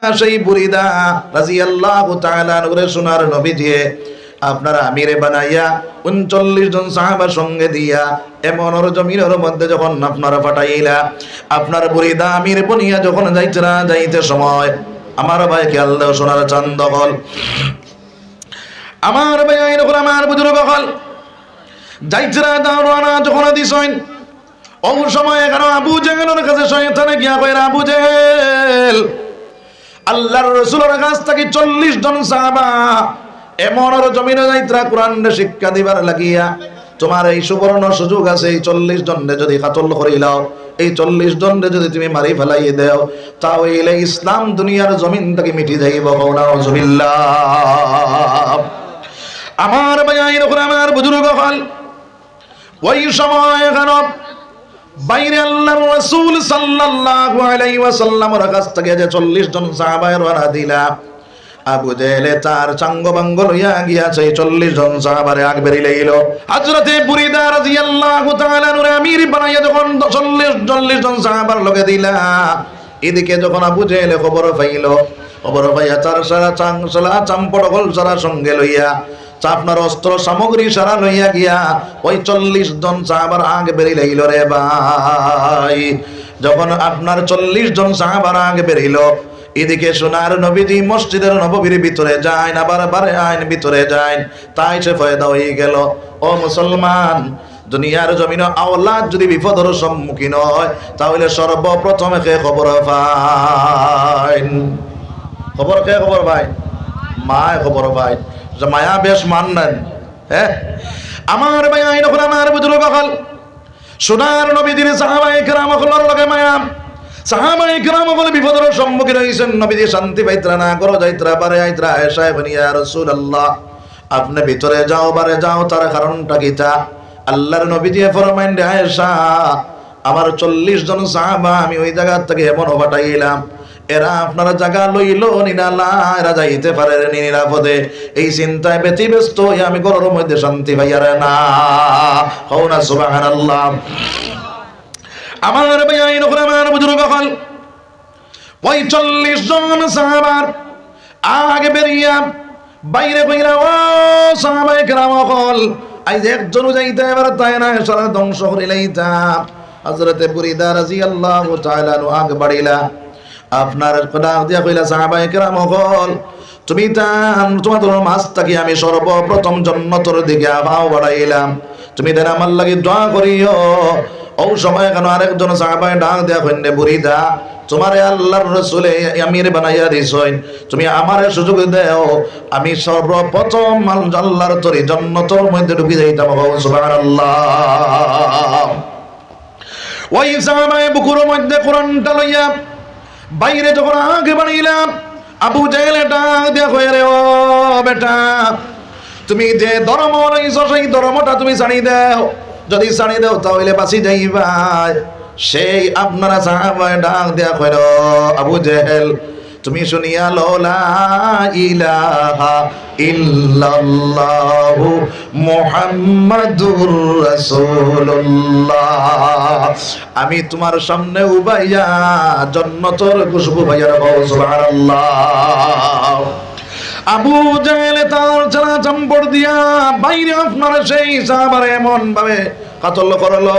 সেই বুরিদা রাদিয়াল্লাহু তাআলা আনহুর সোনার নবী দিয়ে আপনারা আমিরে বানাইয়া 39 জন সাহাবা সঙ্গে দিয়া এমন জমিনের মধ্যে যখন আপনারা পাঠাইলা, আপনার বুরিদা আমির বনিয়া যখন যাইতে সময় আমার ভাই খেয়াল দাও, সোনার চাঁদ হল আমার ভাই এরকম আমার বুজুর্গ হল যাইতরা দাওরানা যখন দিছেন ও সময় এখানে আবু জেহেলের কাছে শয়তানে গিয়া কইরা, আবু জেহেল আল্লাহর রাসূলের কাছ থেকে 40 জন সাহাবা এমন জমিনে যাইতরা কোরআন শিক্ষা দিবার লাগিয়া, তোমার এই সুবর্ণ সুযোগ আছে, এই 40 জনরে যদি কাতল করিলাও, এই 40 জনরে যদি তুমি মারি ফেলাই দাও, তাহলে ইসলাম দুনিয়ার জমিন থেকে মিটি যাইব। নাউজুবিল্লাহ। আমার ভাই এরকম আমার বুজুর্গ হল ওই সময় কেন বাইরে আল্লাহর রাসূল সাল্লাল্লাহু আলাইহি ওয়াসাল্লামের কাছ থেকে যে 40 জন সাহাবা রওনা দিলা, আবু জেহেলে তার চাঙ্গবাঙ্গ লইয়া গিয়াছে 40 জন সাহাবারে আগ বেরি লইল। হযরতে বুরিদা রাদিয়াল্লাহু তাআলা আনহু আমির বানাইয়া যখন 40 জন সাহাবার লগে দিলা, এদিকে যখন আবু জেহেলে খবর পাইয়া তার সারা চাম্পটকল সারা সঙ্গে লইয়া আপনার অস্ত্র সামগ্রী সারা লইয়া গিয়া ওই 40 জন সাহাবার আগে বেরিয়ে লাইল রে ভাই। যখন আপনার 40 জন সাহাবার আগে বেরিল, এদিকে সোনার নবীজি মসজিদের নববীর ভিতরে যায় না, বারে আইন ভিতরে যায়, তাই সে ফায়দা হয়ে গেল। ও মুসলমান, দুনিয়ার জমিনে আওলাদ যদি বিপদের সম্মুখীন হয়, তাহলে সর্বপ্রথমে কে খবর পায়? খবর ভাই মায় খবর ভাই, মায়া বেশ মানলেন। হ্যাঁ আমার ভাই আইনখন আমার বুজুর্গ হল সোনার নবীদের সাহাবায়ে কেরাম হলর লগে মায়া, সাহাবায়ে কেরাম হল বিপদের সম্মুখীন হইছেন, নবীজি শান্তি পাইতরা না করো যাইতরা বারে আইতরা আয়েশা বনি ইয়া রাসূলুল্লাহ আপনি ভিতরে যাও বারে যাও, তার কারণটা কিটা? আল্লাহর নবীজি ফরমাইন রে আয়েশা, আমার 40 জন সাহাবা আমি ওই জায়গা থেকে এমন পাঠাইলাম, এরা আপনারা জায়গা লইল নিরালা, এরা যাইতে পারে নিরাপদে, এই চিন্তায় ব্যতিব্যস্ত হয়ে আমি ঘরের মধ্যে শান্তি পাইয়ার না। হও না সুবহানাল্লাহ। আমার ভাই আইনখন আমার বুজুর্গ হল 45 জন সাহাবার আগে বেরিয়া বাইরে কইরা, ও সাহাবায়ে কেরাম হল আইজ একজনও যাইতে এবার তাই না, সারা ধ্বংস করিলাইতা। হযরতে বুরিদা রাদিয়াল্লাহু তাআলা আগে বাড়িলা, আপনার ডাক দিয়া কইলা, সাহাবায়ে কেরাম হল তুমি তোমাদের মাছ থাকি আমি সর্বপ্রথম জান্নাতের দিকে আভাও বাড়াইলাম, তুমি দেন আমার লাগি দোয়া করিও। ও সময় কেন আরেকজন সাহাবায়ে ডাক দিয়া কইনে, বুরিদা তোমারে আল্লাহর রাসূলে আমির বানাইয়া দিছেন, তুমি আমারে সুযোগ দাও, আমি সর্বপ্রথম আল্লাহর তরি জান্নাতের মধ্যে ঢুকে যাইতাম। সুবহানাল্লাহ। ওই সাহাবায়ে বুকুর মধ্যে কোরআনটা লইয়া বাইরে যখন আগে বাড়িলাম, আবু জেহেল ডাক দিয়া কয়, রে ও বেটা, তুমি যে ধর্ম রইছো সেই ধর্মটা তুমি ছাড়ি দাও, যদি ছাড়ি দাও তাহলে বাঁচি যাইবা। সেই আপনারা সাহাবায়ে ডাক দিয়া কয়, আবু জেহেল তুমি শুনিয়া লো লা ইলাহা ইল্লাল্লাহু মুহাম্মাদুর রাসূলুল্লাহ, আমি তোমার সামনে উবাইয়া জান্নাতের খুশবু ভাইয়া রাখো। সুবহানাল্লাহ। আবু জেহেল তার চালা চাম্পড় দিয়া বাইরে আপনারা সেই সাহাবারে এমন ভাবে কাতল করলো,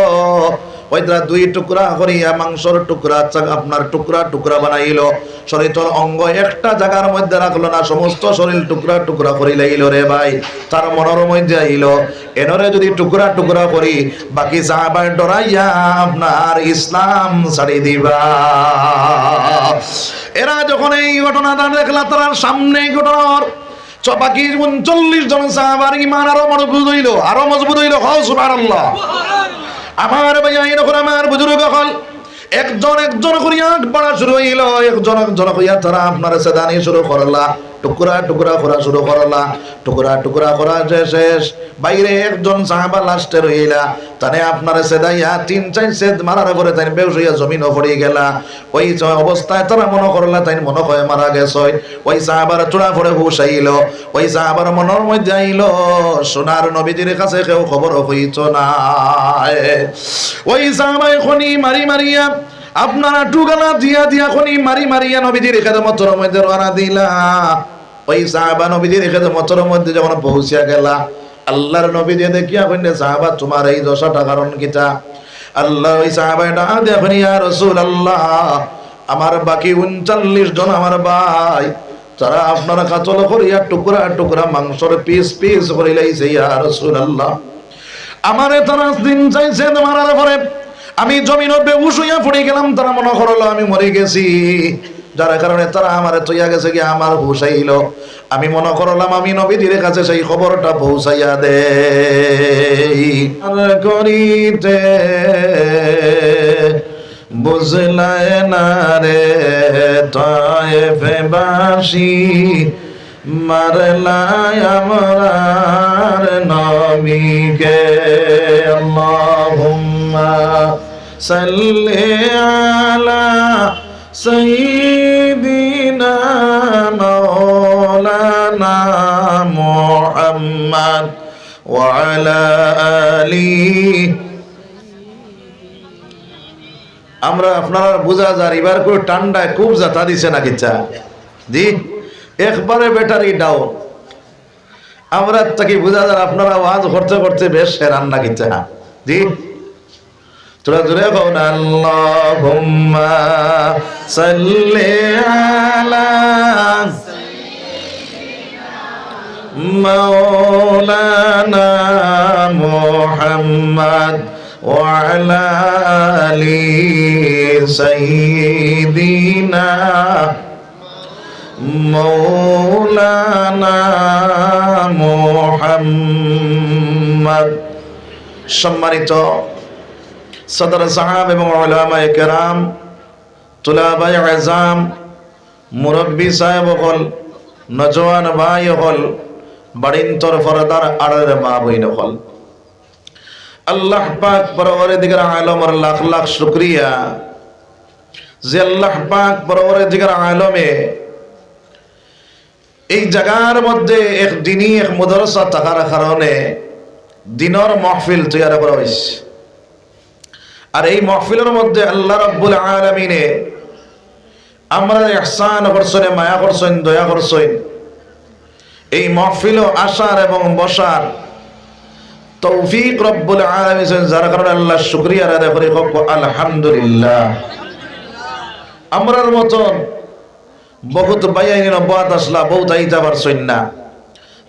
ওইটা 2 টুকরা করিয়া মাংসর টুকরা আপনার টুকরা বানাইলো, শরীরের অঙ্গ একটা জায়গার মধ্যে রাখলো না, সমস্ত শরীর টুকরা করি লাইল রে ভাই। তার মনের মধ্যে আইলো, এনরে যদি টুকরা করি বাকি সাহাবা ডরাইয়া আপনার ইসলাম ছাড়ি দিবা। এরা যখন এই ঘটনাটা দেখলা, তার সামনে ঘটনার বাকি 39 জন সাহাবার ঈমান আরো মজবুত হইল। হও সুবহানাল্লাহ। আমার ভাই এরকম আমার বুজুর্গ হল একজন করিয়া পড়া শুরু হইল, একজন করিয়া তারা আপনার সেদানি শুরু করলা, টুকরা করা শুরু করলা, টুকরা করা শেষ, বাইরে একজন সাহাবা লাস্টে রইলা, তানে আপনার সেদাইয়া 3-4 সেদ মারার পরে তাই বেউস হইয়া জমিন পড়ে গেলা। ওই অবস্থায় তারা মনে করলা তাই মনে হয় মারা গেছে। ওই সাহাবার চূড়া পড়ে হুশ আইল, ওই সাহাবার মনের মধ্যে আইল, সোনার নবীজির কাছে কেউ খবর হইত না। ওই সাহাবা এখনই মারিয়া আপনারা টুগালা দিয়া দিয়া খনি মারি মারিয়া নবীজির খেদমতের মধ্যে রওনা দিলা। ওই সাহাবা নবীজির খেদমতের মধ্যে যখন পৌঁছিয়া গেলা, আল্লাহর নবী যে দেখিয়া কইলে সাহাবা তোমার এই দশাটা কারণ কিটা? আল্লাহ ওই সাহাবাটা দেখেন ইয়া রাসূলুল্লাহ, আমার বাকি 39 জন আমার ভাই, তারা আপনারা কাতল করিয়া টুকরা টুকরা মাংসের পিস পিস করে লাইছে ইয়া রাসূলুল্লাহ। আমারে তারা দিন চাইছে মারার পরে আমি জমিনে বেহুশ হইয়া পড়ে গেলাম, তারা মনে করলো আমি মরে গেছি, যার কারণে তারা আমারে তৈয়া গেছে কি আমার হুশ আইল। আমি মনে করলাম আমি নবীজির কাছে সেই খবরটা পৌঁছাইয়া দেই। আর করিতে বুঝলায় না রে তায়েফবাসী, মারলায় আমরার নবীকে। আল্লাহুম্মা সাল্লি আলা সাইয়্যিদিনা মাওলানা মুহাম্মদ ওয়া আলা আলিহি। আমরা আপনারা বুঝা যার এবার করে ঠান্ডায় খুব যাতা দিছে না কিচ্ছা জি, একবারে ব্যাটারি ডাউন। আমরা তাকে বুঝা যার আপনারা ওয়াজ করতে করতে বেশ হেরান না কিচ্ছা জি। তোরা জোরে কও না আল্লাহুম্মা সাল্লি আলা মাওলানা মুহাম্মদ ওয়া আলা আলি সাইয়্যিদিনা মাওলানা মুহাম্মদ। সম্মানিত সদর সাহাব এবং উলামায়ে কেরাম, তুলাবায়ে আযম, মুরব্বী সাহেব হল, নজওয়ান ভাই হল, বাড়িন্তর ফরদার আড়ের মা বইন হল, আল্লাহ পাক পরওয়ারদিগার আলমের লাখ লাখ শুকরিয়া যে আল্লাহ পাক পরওয়ারদিগার আলমে এই জায়গার মধ্যে এক দিনই এক মাদ্রাসা থাকার কারণে দিনের মাহফিল তৈরি করা হয়েছে। আর এই মাহফিলের মধ্যে আল্লাহ রাব্বুল আলামিনে আমরা ইহসান করছেন, মায়া করছেন, দয়া করছেন। এই মাহফিল আসার এবং বসার তৌফিক রব্বুল আলামিন, যার কারণে আল্লাহ শুকরিয়া আদায় করি আলহামদুলিল্লাহ। আমরার মতন বহুত বাইয়াইন নবাত আসলা বহুত আইতা পারছেন না,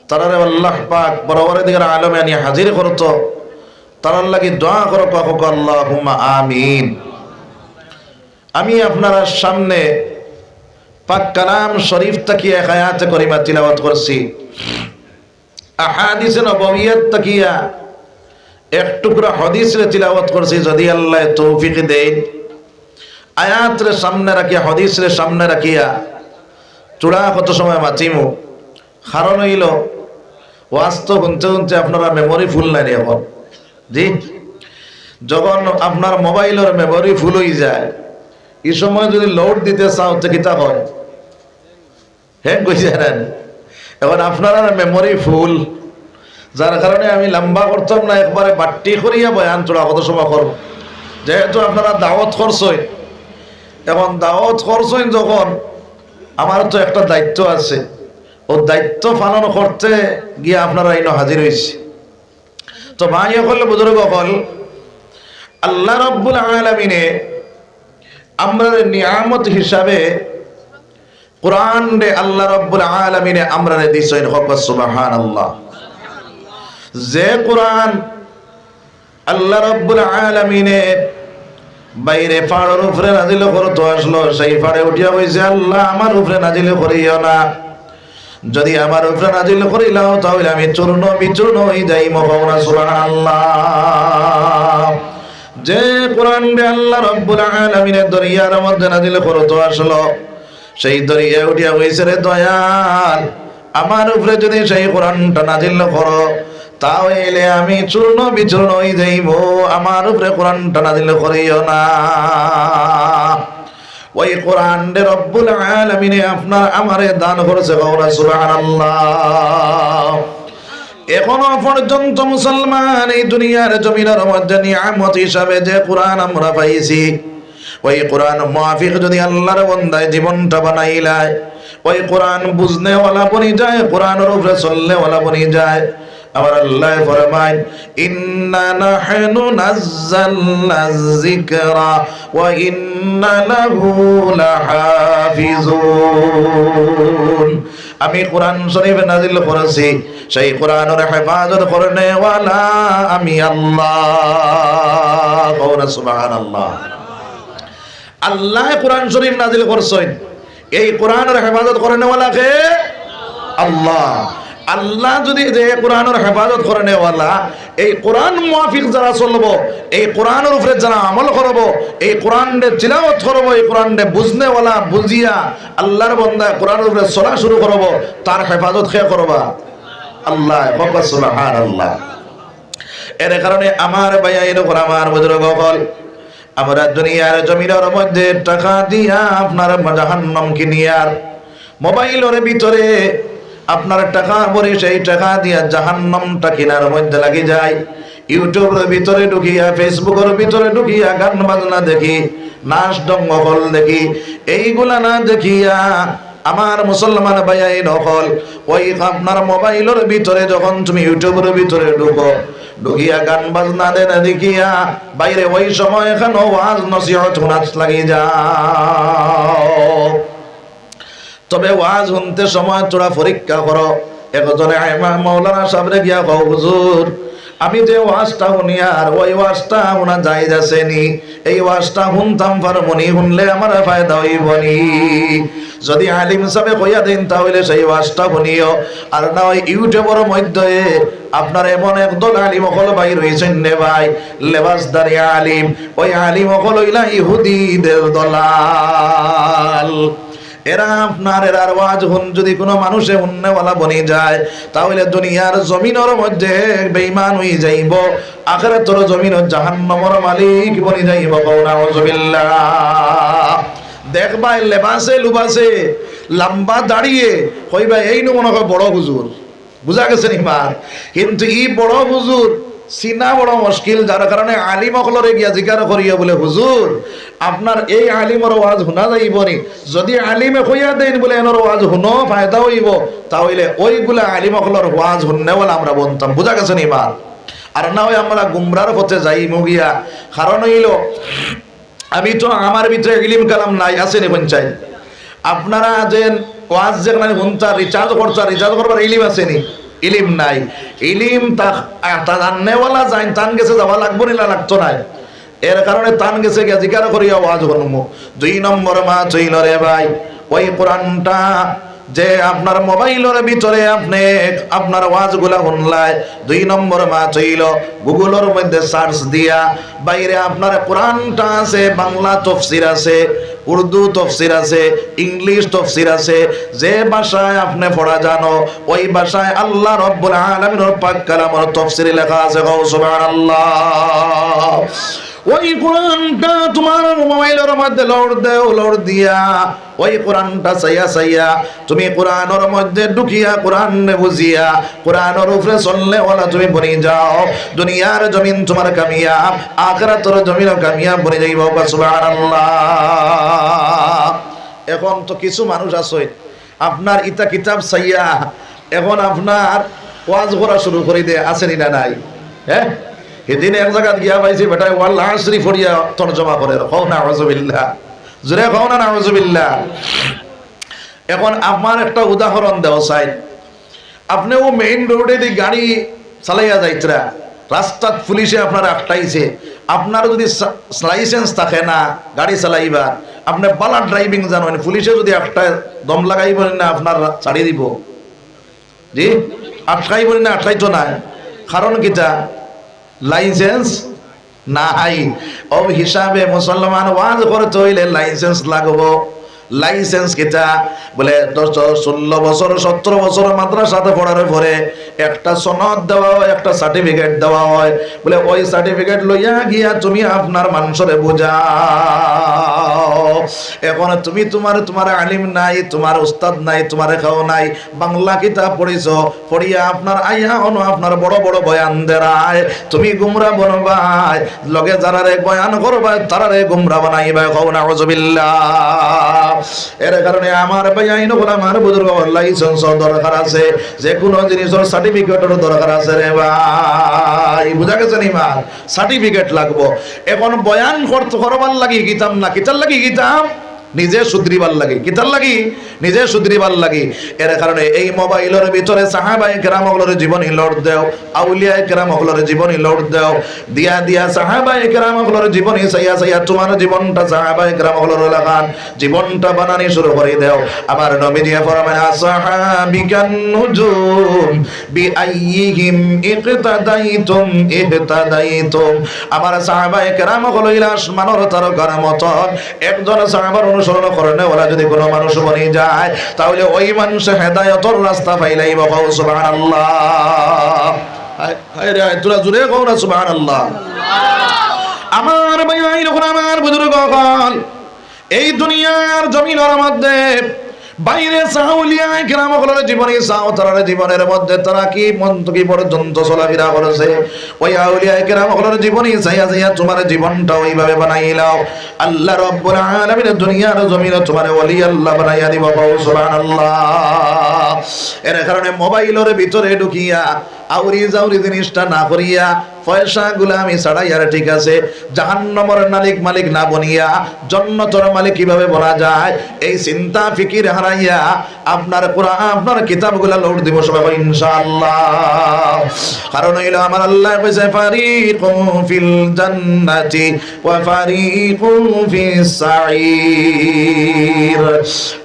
তারারে আল্লাহ পাক পরওয়ারদিগার আলমে আনি হাজির করতো, তারার লাগি দোয়া করো কাকুক আল্লাহুম্মা আমিন। আমি আপনার সামনে পাক কালাম শরীফ তাকিয়া এক আয়াতে করিমা তিলাওয়াত করছি, আহাদিসে নববিয়ত তাকিয়া এক টুকরা হাদিসে তিলাওয়াত করছি। যদি আল্লাহ তৌফিক দেন, আয়াতরে সামনে রাখিয়া হাদিসরে সামনে রাখিয়া চূড়া কত সময় মাতিমু, কারণ হইল ওয়াস্তব শুনতে শুনতে আপনারা মেমোরি ফুল নাই এখন জি। যখন আপনার মোবাইলের মেমোরি ফুল হয়ে যায়, এই সময় যদি লোড দিতে চাও তো কিতা হয়, হ্যাঁ কইছে না। এখন আপনার মেমোরি ফুল, যার কারণে আমি লম্বা করতাম না, একবারে বাট্টি করিয়া বয়ান চূড়া কত সময় করব। যেহেতু আপনারা দাওয়াত করছেন, এখন দাওয়াত করছেন যখন, আমার তো একটা দায়িত্ব আছে, ও দায়িত্ব পালন করতে গিয়ে আপনারা এই হাজির হয়েছে। তো ভাই হল, বুজুর্গ হল, আল্লাহ রাব্বুল আলামিনে আমরা নিয়ামত হিসাবে কোরআন রে আল্লাহ রাব্বুল আলামিনে আমরা দিছেন, সুবহানাল্লাহ। যে কোরআন আল্লাহ রাব্বুল আলামিনে বাইরে পাহাড়ের উপরে নাজিল করতে আসলো, সেই পাহাড়ে উঠিয়া হয়েছে আল্লাহ আমার উপরে নাজিল করিও না, যদি আমার উপরে নাজিল করিলাও তাহলে আমি চূর্ণ বিচূর্ণ হয়ে যাই। মহৌনা সুবহানাল্লাহ। যে কোরআন রে আল্লাহ রাব্বুল আলামিনের দরিয়ার মধ্যে নাজিল করতে আসলো, সেই দরিয়া উঠিয়া হয়েছে রে দয়াল, আমার উপরে যদি সেই কোরআনটা নাজিল করো তাহলে আমি চূর্ণ বিচূর্ণ হয়ে যাইব, আমার উপরে কোরআনটা নাজিল করিও না। ওই কোরআন রে রব্বুল আলামিনে আপনার আমারে দান করেছে, সুবহানাল্লাহ। এখনো পর্যন্ত মুসলমান এই দুনিয়ার জমিনের মধ্যে নিয়ামত হিসাবে যে কোরআন আমরা পাইছি, ওই কোরআন মুআফিক যদি আল্লাহর বান্দায় জীবনটা বানাইলায়, ওই কোরআন বুঝনেওয়ালা বনি যায়, কোরআনের উপরে চলনেওয়ালা বনি যায়। আমার আল্লাহ ফরমায় ইন্না নাহনু নাযালনা যিকরা ওয়া ইন্না লাহু লাহাফিজুন। আমি কোরআন শরীফ নাযিল করেছি, সেই কোরআনের হেফাজত করনেওয়ালা আমি আল্লাহ। কওনা সুবহানাল্লাহ। আল্লাহ কোরআন শরীফ নাযিল করছেন, এই কোরআনের হেফাজত করনেওয়ালা কে? আল্লাহ। আল্লাহ যদি যে কোরআনের হেফাজত করনেওয়ালা, এই কোরআন মুআফিক যারা চলবো, এই কোরআনের উপরে যারা আমল করব, এই কোরআনকে তিলাওয়াত করব, এই কোরআনকে বুঝনেওয়ালা বুঝিয়া আল্লাহর বান্দা কোরআনের উপরে চলা শুরু করব, তার হেফাজত কে করবা? আল্লাহ। সুবহানাল্লাহ। এর কারণে আমার ভাইয়া এরকম আমার বুজুর্গ হল, আমরা দুনিয়ার জমিনের মধ্যে টাকা দিয়া আপনার জাহান্নাম কিনিয়ার, মোবাইলের ভিতরে আপনার টাকা ভরে সেই টাকা দিয়া জাহান্নামটা কিনার মধ্যে লাগি যায়। ইউটিউবের ভিতরে ঢুকিয়া, ফেসবুকের ভিতরে ঢুকিয়া গান বাজনা দেখি, নাচ ডঙ্গল দেখি, এইগুলা না দেখিয়া আমার মুসলমান ভাইয়াই নকল, ওই আপনার মোবাইলের ভিতরে যখন তুমি ইউটিউবের ভিতরে ঢুকিয়া গান বাজনা দেন দেখিয়া বাইরে ওই সময় এখানে ওয়াজ নসিহত নাচ লাগি যাও। তবে ওয়াজ শুনতে সময় তোরা পরীক্ষা করো। একজনে মাওলানা সাহেবরে গিয়া কও, হুজুর আমি যে ওয়াজটা শুনি আর ওই ওয়াজটা শোনা জায়েজ আছে নি? এই ওয়াজটা শুনতাম পারমনি, শুনলে আমার ফায়দা হইবনি? যদি আলিম সাহেব কইয়া দেন তাহলে সেই ওয়াজটা শুনিও, আর না ওই ইউটিউবের মধ্যে আপনার এমন একদল আলিম হল ভাই রয়েছেন নে ভাই, লেবাসদারি আলিম, ওই আলিম হল হইলা ইহুদিদের দলাল। এরা আপনার এরার ওয়াজ যদি কোনো মানুষে উন্নওয়ালা বনি যায়, তাহলে দুনিয়ার জমিনের মধ্যে বেঈমান হয়ে যাইব, আখিরাতের জমিনের জাহান্নামের মালিক বনি যাইব। নাউযুবিল্লাহ। দেখবা লেবাসে লুবাসে লম্বা দাঁড়িয়ে কইবা এই নো মনে হয় বড় হুজুর, বুঝা গেছে নিবার, কিন্তু ই বড় হুজুর চিনা বড় মুশকিল, যার কারণে আলিম অকলরে গিয়া জিজ্ঞাসা করিয়া বলে, হুজুর আপনার এই আলিমের ওয়াজ শোনা যাইব নি? যদি আলিমে কইয়া দেন বলে এনর ওয়াজ শুনো ফায়দা হইব, তাহলে ওইগুলা আলিম অকলর ওয়াজ শুননে বলে আমরা বলতাম। বুঝা গেছে নিবার? আর না হয় আমরা গুমরার পথে যাই মুগিয়া। কারণ হইল আমি তো আমার ভিতরে ইলিম কালাম নাই, আসেনি পঞ্চায়েত। আপনারা যে ওয়াজ যেখানে শুনতা রিচার্জ করছা, রিচার্জ করবার ইলিম আসেনি? ইলিম নাই। ইলিম তা জাননেওয়ালা যাই তান গেছে যাওয়া লাগবো না, লাগতো নাই। এর কারণে তান গেছে গিয়া জিজ্ঞাসা করিয়া ওয়াজ করবো। 2 নম্বর মা চইল রে ভাই, ওই কোরআনটা যে আপনার মোবাইলের ভিতরে আপনি আপনার ওয়াজগুলা শুনলাই, 2 নম্বর মা চইল গুগলের মধ্যে সার্চ দিয়া বাইরে আপনার কোরআনটা আছে, বাংলা তাফসীর আছে, উর্দু তাফসীর আছে, ইংলিশ তাফসীর আছে। যে ভাষায় আপনি পড়া জানো ওই ভাষায় আল্লাহ রাব্বুল আলামিনের পাক কালামের তাফসীর লেখা আছে। সুবহানাল্লাহ। ওই কোরআনটা তোমার মোবাইলের মধ্যে লোড দেও, লোড দিয়া ওই কোরআনটা চাইয়া তুমি কোরআনের মধ্যে ঢুকিয়া কোরআন বুঝিয়া কোরআনের উপরে চললে ওলা তুমি বনি যাও। দুনিয়ার জমিন তোমার কামিয়াব, আখিরাতের জমিন কামিয়াব বনি যাইব। সুবহানাল্লাহ। এখন তো কিছু মানুষ আছে আপনার ইতা কিতাব চাইয়া এখন আপনার ওয়াজ করা শুরু করে দিয়ে, আসেনি না নাই? হ্যাঁ, সেদিন এক জায়গায় গিয়া পাইছি বেটায় ওয়াল আসরি ফরিয়া তরজমা করে, কও না নাউযুবিল্লাহ, জোরে কও না নাউযুবিল্লাহ। এখন আমার একটা উদাহরণ দেওয়া চাই। আপনি ও মেইন রোডে দিয়ে গাড়ি চালাইয়া যাইতরা, রাস্তাত পুলিশে আপনার আটকাইছে, আপনার যদি লাইসেন্স থাকে না গাড়ি চালাইবা, আপনি বালা ড্রাইভিং জানেন, পুলিশে যদি একটা দম লাগাইব না আপনার ছাড়িয়ে দিব, জি আটকাইব না, আটকাইতো না। কারণ কিটা? লাইসেন্স নাই। ও হিসাবে মুসলমান ওয়াজ করতে হইলে লাইসেন্স লাগবো। লাইসেন্স কিটা? বলে 16 বছর 17 বছর মাদ্রাসাতে পড়ার পরে একটা সনদ দেওয়া হয়, একটা সার্টিফিকেট দেওয়া হয়। বলে ওই সার্টিফিকেট লইয়া গিয়া তুমি আপনার মানুষরে বোঝাও। এখন তুমি তোমার আলিম নাই, তোমার উস্তাদ নাই, তোমার খাও নাই, বাংলা কিতাব পড়িছো, পড়িয়া আপনার আইয়া অনু আপনার বড় বড় বয়ান দেরায় তুমি গুমরা বনবাই, লগে যারারে বয়ান করবা তারারে গুমরা বানাইবা। খাও নাউযুবিল্লাহ। এর কারণে আমার ভাইয়াইন ওরা আমার বুজুর্গ লাইসেন্স দরকার আছে, যে কোনো জিনিসের সার্টিফিকেটের দরকার আছে রে ভাই, বুঝা গেছে নি মা? সার্টিফিকেট লাগবো। এখন বয়ান করবার লাগি কিতাব না, কিতাব লাগি কিতাব নিজে সুধরিবার লাগি, কিতার লাগি নিজে সুধরিবার লাগি। এর কারণে এই মোবাইলের ভিতরে সাহাবায়ে কেরামগুলোর জীবনী লোড দাও, আউলিয়ায়ে কেরামগুলোর জীবনী লোড দাও, দিয়া দিয়া সাহাবায়ে কেরামগুলোর জীবনী সাইয়া তোমার জীবনটা সাহাবায়ে কেরামগুলোর লাগান জীবনটা বানানি শুরু করে দাও। আমার নবীজি ফরমান আসহাবিকান নুজুম বিআইয়িহিম ইকতাদাইতুম ইহতাদাইতুম। আমার সাহাবায়ে কেরামগুলো আসমানের তারকার মতন একজন সাহাবার অনুসরণ করেন ওরা যদি কোনো মানুষ বনে যায় তাহলে ওই মানুষ হেদায়েতের রাস্তা পাইলাই। বাবা সুবহানাল্লাহ। হায় রে তোরা জুড়ে কও না সুবহানাল্লাহ। আমার ভাই আমার বুজুর্গ হল এই দুনিয়ার জমিনের মধ্যে বাইরে সাউলিয়ায়ে কেরামগুলোর জীবনী সাও তার জীবনের মধ্যে তারা কি মন্তকি পর্যন্ত চলাফেরা করেছে, ওই আউলিয়ায়ে কেরামগুলোর জীবনী চাইয়া তোমার জীবনটা ওইভাবে বানাইলাও। আল্লাহ রাব্বুল আলামিন দুনিয়ার জমিনে তোমার ওলি আল্লাহ বানাইয়া দিব। সুবহানাল্লাহ। এর কারণে মোবাইলের ভিতরে ঢুকিয়া আউরি জাউরি জিনিসটা না করিয়া পয়সা গুলামি ছাড়াইয়ার ঠিক আছে জাহান্নামের মালিক না বনিয়া জান্নাতের মালিক কিভাবে বলা যায় এই চিন্তা ফিকির হারাইয়া আপনার কোরআন আপনার কিতাবগুলো লোড দিব সবাই ইনশাআল্লাহ। কারণ হইলো আমার আল্লাহ কইছে ফারিকুম ফিল জান্নাতি ওয়া ফারিকুম ফিস সাঈর।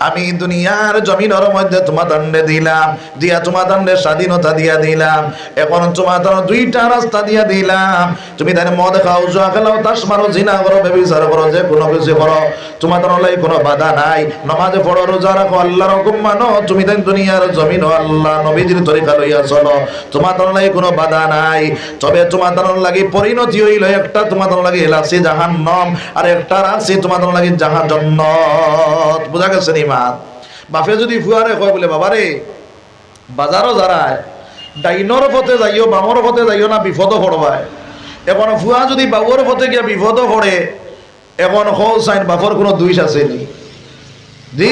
আমি দুনিয়ার জমিনের মধ্যে তোমাদের দিলাম, দিয়া তোমাদের স্বাধীনতা দিয়া দিলাম। এখন তোমাদের দুইটা রাস্তা দিয়া দিলাম, তুমি তাই মদ খাও, জুয়া খেলাও, তাস মারো, জিনা করো, ব্যভিচার করো, যে কোনো কিছু করো, তোমাদের লাই কোনো বাধা নাই। নামাজে পড়ো, রোজা রাখো, আল্লাহর হুকুম মানো, তুমি তাই দুনিয়ার জমিন আল্লাহ নবীজির তরিকা লইয়া চলো, তোমাদের লাই কোনো বাধা নাই। তবে তোমাদের লাগি পরিণতি হইল একটা তোমাদের লাগি এলাসি জাহান্নাম আর একটা রাশি তোমাদের লাগি জান্নাত। বুঝা গেছে নি মা? বাপে যদি ফুয়ারে কয় বলে বাবারে বাজারও যারায় ডাইনর পথে যাইও বামর পথে যাইও না বিপদও পড়বায়। এখন ফুয়া যদি বাবুর পথে গিয়া বিপদও পড়ে এখন হোল সাইন বাপর কোনো দোষ আছে নি? জি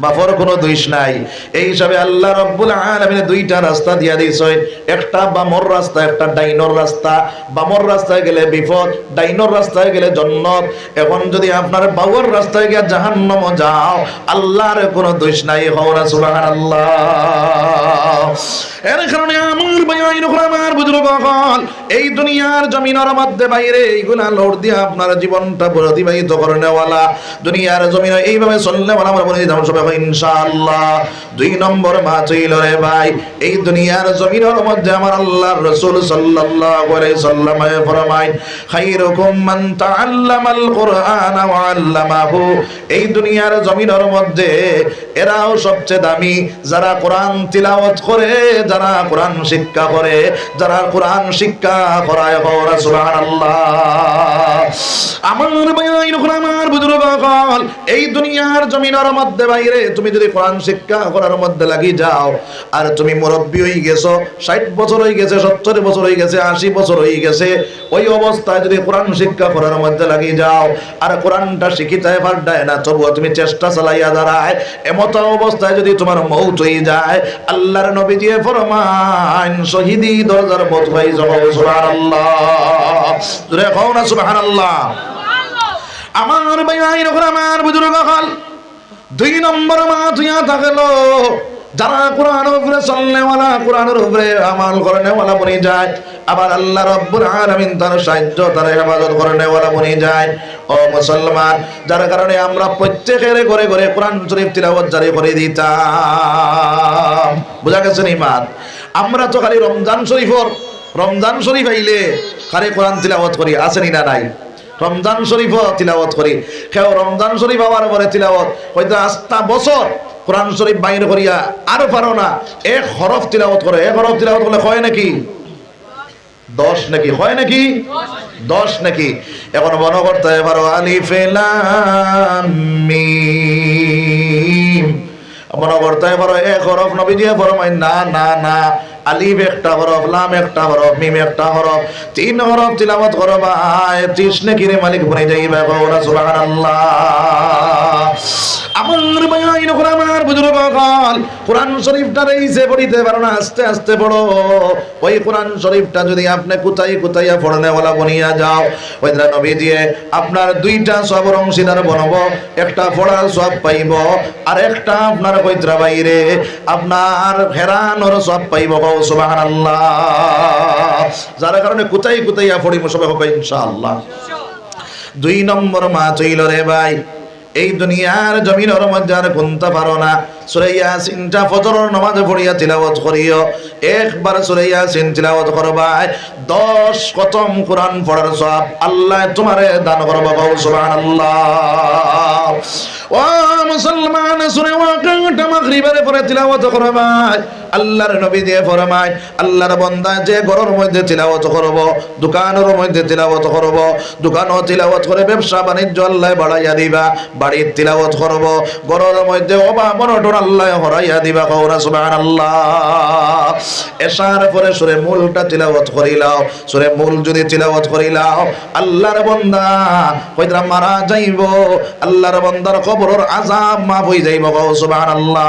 বাপর কোনো দোষ নাই। এই হিসাবে আল্লাহ রাব্বুল আলামিন দুইটা রাস্তা দিয়া দিয়েছে, একটা বামর রাস্তা একটা ডাইনর রাস্তা। বামর রাস্তায় গেলে বিপদ, ডাইনর রাস্তায় গেলে জান্নাত। এখন যদি আপনার বাউর রাস্তায় গিয়া জাহান্নাম যাও আল্লাহর কোনো দোষ নাই। হওয়া সুবহানাল্লাহ। এর কারণে আমার ভাই আমার বুজুর্গ হল এই দুনিয়ার জমিনের মধ্যে বাইরে এইগুলা লোড দিয়ে আপনার জীবনটা অতিবাহিত করে নেওয়ালা, দুনিয়ার জমিনে এইভাবে চলনেওয়ালা আমরা বলে দিতাম সবাই ইনশাআল্লাহ। 2 নম্বর মাছ হইল রে ভাই এই দুনিয়ার জমিনের মধ্যে আমার আল্লাহর রাসূল সাল্লাল্লাহু আলাইহি সাল্লাম ফরমায় খায়রুকুম মান তাআল্লামাল কুরআন ওয়া আল্লামাহু। এই দুনিয়ার জমিনের মধ্যে এরাও সবচেয়ে দামি যারা কোরআন তিলাওয়াত করে, যারা কোরআন শিক্ষা করে, যারা কোরআন শিক্ষা করায়। সুবহানাল্লাহ। আমার ভাই আমার বুজুর্গ হল এই দুনিয়ার জমিনের মধ্যে বাইরে তুমি যদি কোরআন শিক্ষা করার মধ্যে লাগি যাও আর তুমি মুরব্বী হয়ে গেছো, 60 বছর হয়ে গেছে, 70 বছর হয়ে গেছে, 80 বছর হয়ে গেছে, ওই অবস্থায় যদি কোরআন শিক্ষা করার মধ্যে লাগি যাও আর কোরআনটা শিখিতে পারডায় না তবুও তুমি চেষ্টা চালাইয়া দাঁড়ায়, এমত অবস্থায় যদি তোমার মৌত হয়ে যায় আল্লাহর নবীজি ফরমান শহীদি দরজার মত হয়ে যাব। সুবহানাল্লাহ। জোরে কও না সুবহানাল্লাহ। আমার ভাই আমার বুজুর্গ হল 2 নম্বর মাছ হইয়া থাকলো যারা কোরআনের উপরে চলনেওয়ালা, কোরআনের উপরে আমাল করেনেওয়ালা বনে যায়। আবার আল্লাহ রাব্বুল আলামিন তার সাহায্য তার হেফাজত করেনেওয়ালা বনে যায়। ও মুসলমান, যার কারণে আমরা প্রত্যেকের ঘরে ঘরে কোরআন শরীফ তিলাওয়াত জারি করে দিতাম। বুঝা গেছে নি মা? আমরা তো খালি রমজান শরীফ আইলে খালি কোরআন তিলাওয়াত করি, আসেনি না নাই? রমজান শরীফ তিলাওয়াত করি, কেউ রমজান শরীফ হওয়ার পরে তিলাওয়াত হয়তো আস্তা বছর কোরআন শরীফ বাইর করিয়া আরো পারো না 1 হরফ তিলাওয়াত করে। 1 হরফ তিলাওয়াত করলে হয় নাকি? 10 নাকি হয় নাকি 10 নাকি এখন মনে করতে পারো আলিফ লাম মিম মনে করতে পারো এক হরফ নবী দিয়ে ফরমায় না না না আলিফ একটা হরফ লাম একটা হরফ মিম একটা হরফ 3 হরফ তিলাওয়াত করো ভাই 30 নাকি রে মালিক বনে যাইবা কওরা সুবহানাল্লাহ আমার ভাই নখরা আমার বুজুর্গ কাল কোরআন শরীফটা রইছে পড়িতে পারো না আস্তে আস্তে পড়ো ওই কোরআন শরীফটা যদি আপনি কোথায় কোথায় পড়নে ওয়ালা বনিয়া যাও ওইদরা নবী দিয়ে আপনার দুইটা সবর অংশীদার বনবো একটা পড়ার সব পাইব আর একটা আপনার কইত্রা বাইরে আপনার হেরানোর সব পাইব সুবহানাল্লাহ যার কারণে কোথায় কোথায় পড়িব সবাই হবে ইনশাআল্লাহ 2 নম্বর মা চইল রে ভাই এই দুনিয়ার জমিনের মধ্যে আর গুনতে পারো না সূরা ইয়াসিনটা ফজরের নামাজে পড়িয়া তিলাওয়াত করিও একবার সূরা ইয়াসিন তিলাওয়াত করবা 10 খতম কোরআন পড়ার সওয়াব আল্লাহ তোমারে দান করবে সুবহানাল্লাহ ও মুসলমান সূরা ওয়াকিআটা মাগরিবের পরে তিলাওয়াত করবা আল্লাহর নবী দিয়ে ফরমায় আল্লাহর বান্দা যে ঘরের মধ্যে তিলাওয়াত করব দোকানের মধ্যে তিলাওয়াত করব দোকানও তিলাওয়াত করে ব্যবসা বাণিজ্য আল্লাহ বাড়াইয়া দিবা বাড়ির তিলাওয়াত করব ঘরের মধ্যে অভাব অনটন আল্লাহ হরাইয়া দিবা কওরা সুবহানাল্লাহ এশার পরে সূরা মুলটা তিলাওয়াত করিলাও সূরা মুল যদি তিলাওয়াত করিলাও আল্লাহর বান্দা কইরা মারা যাইব আল্লাহর বান্দার কবরের আযাব মাফ হই যাইব সুবহানাল্লাহ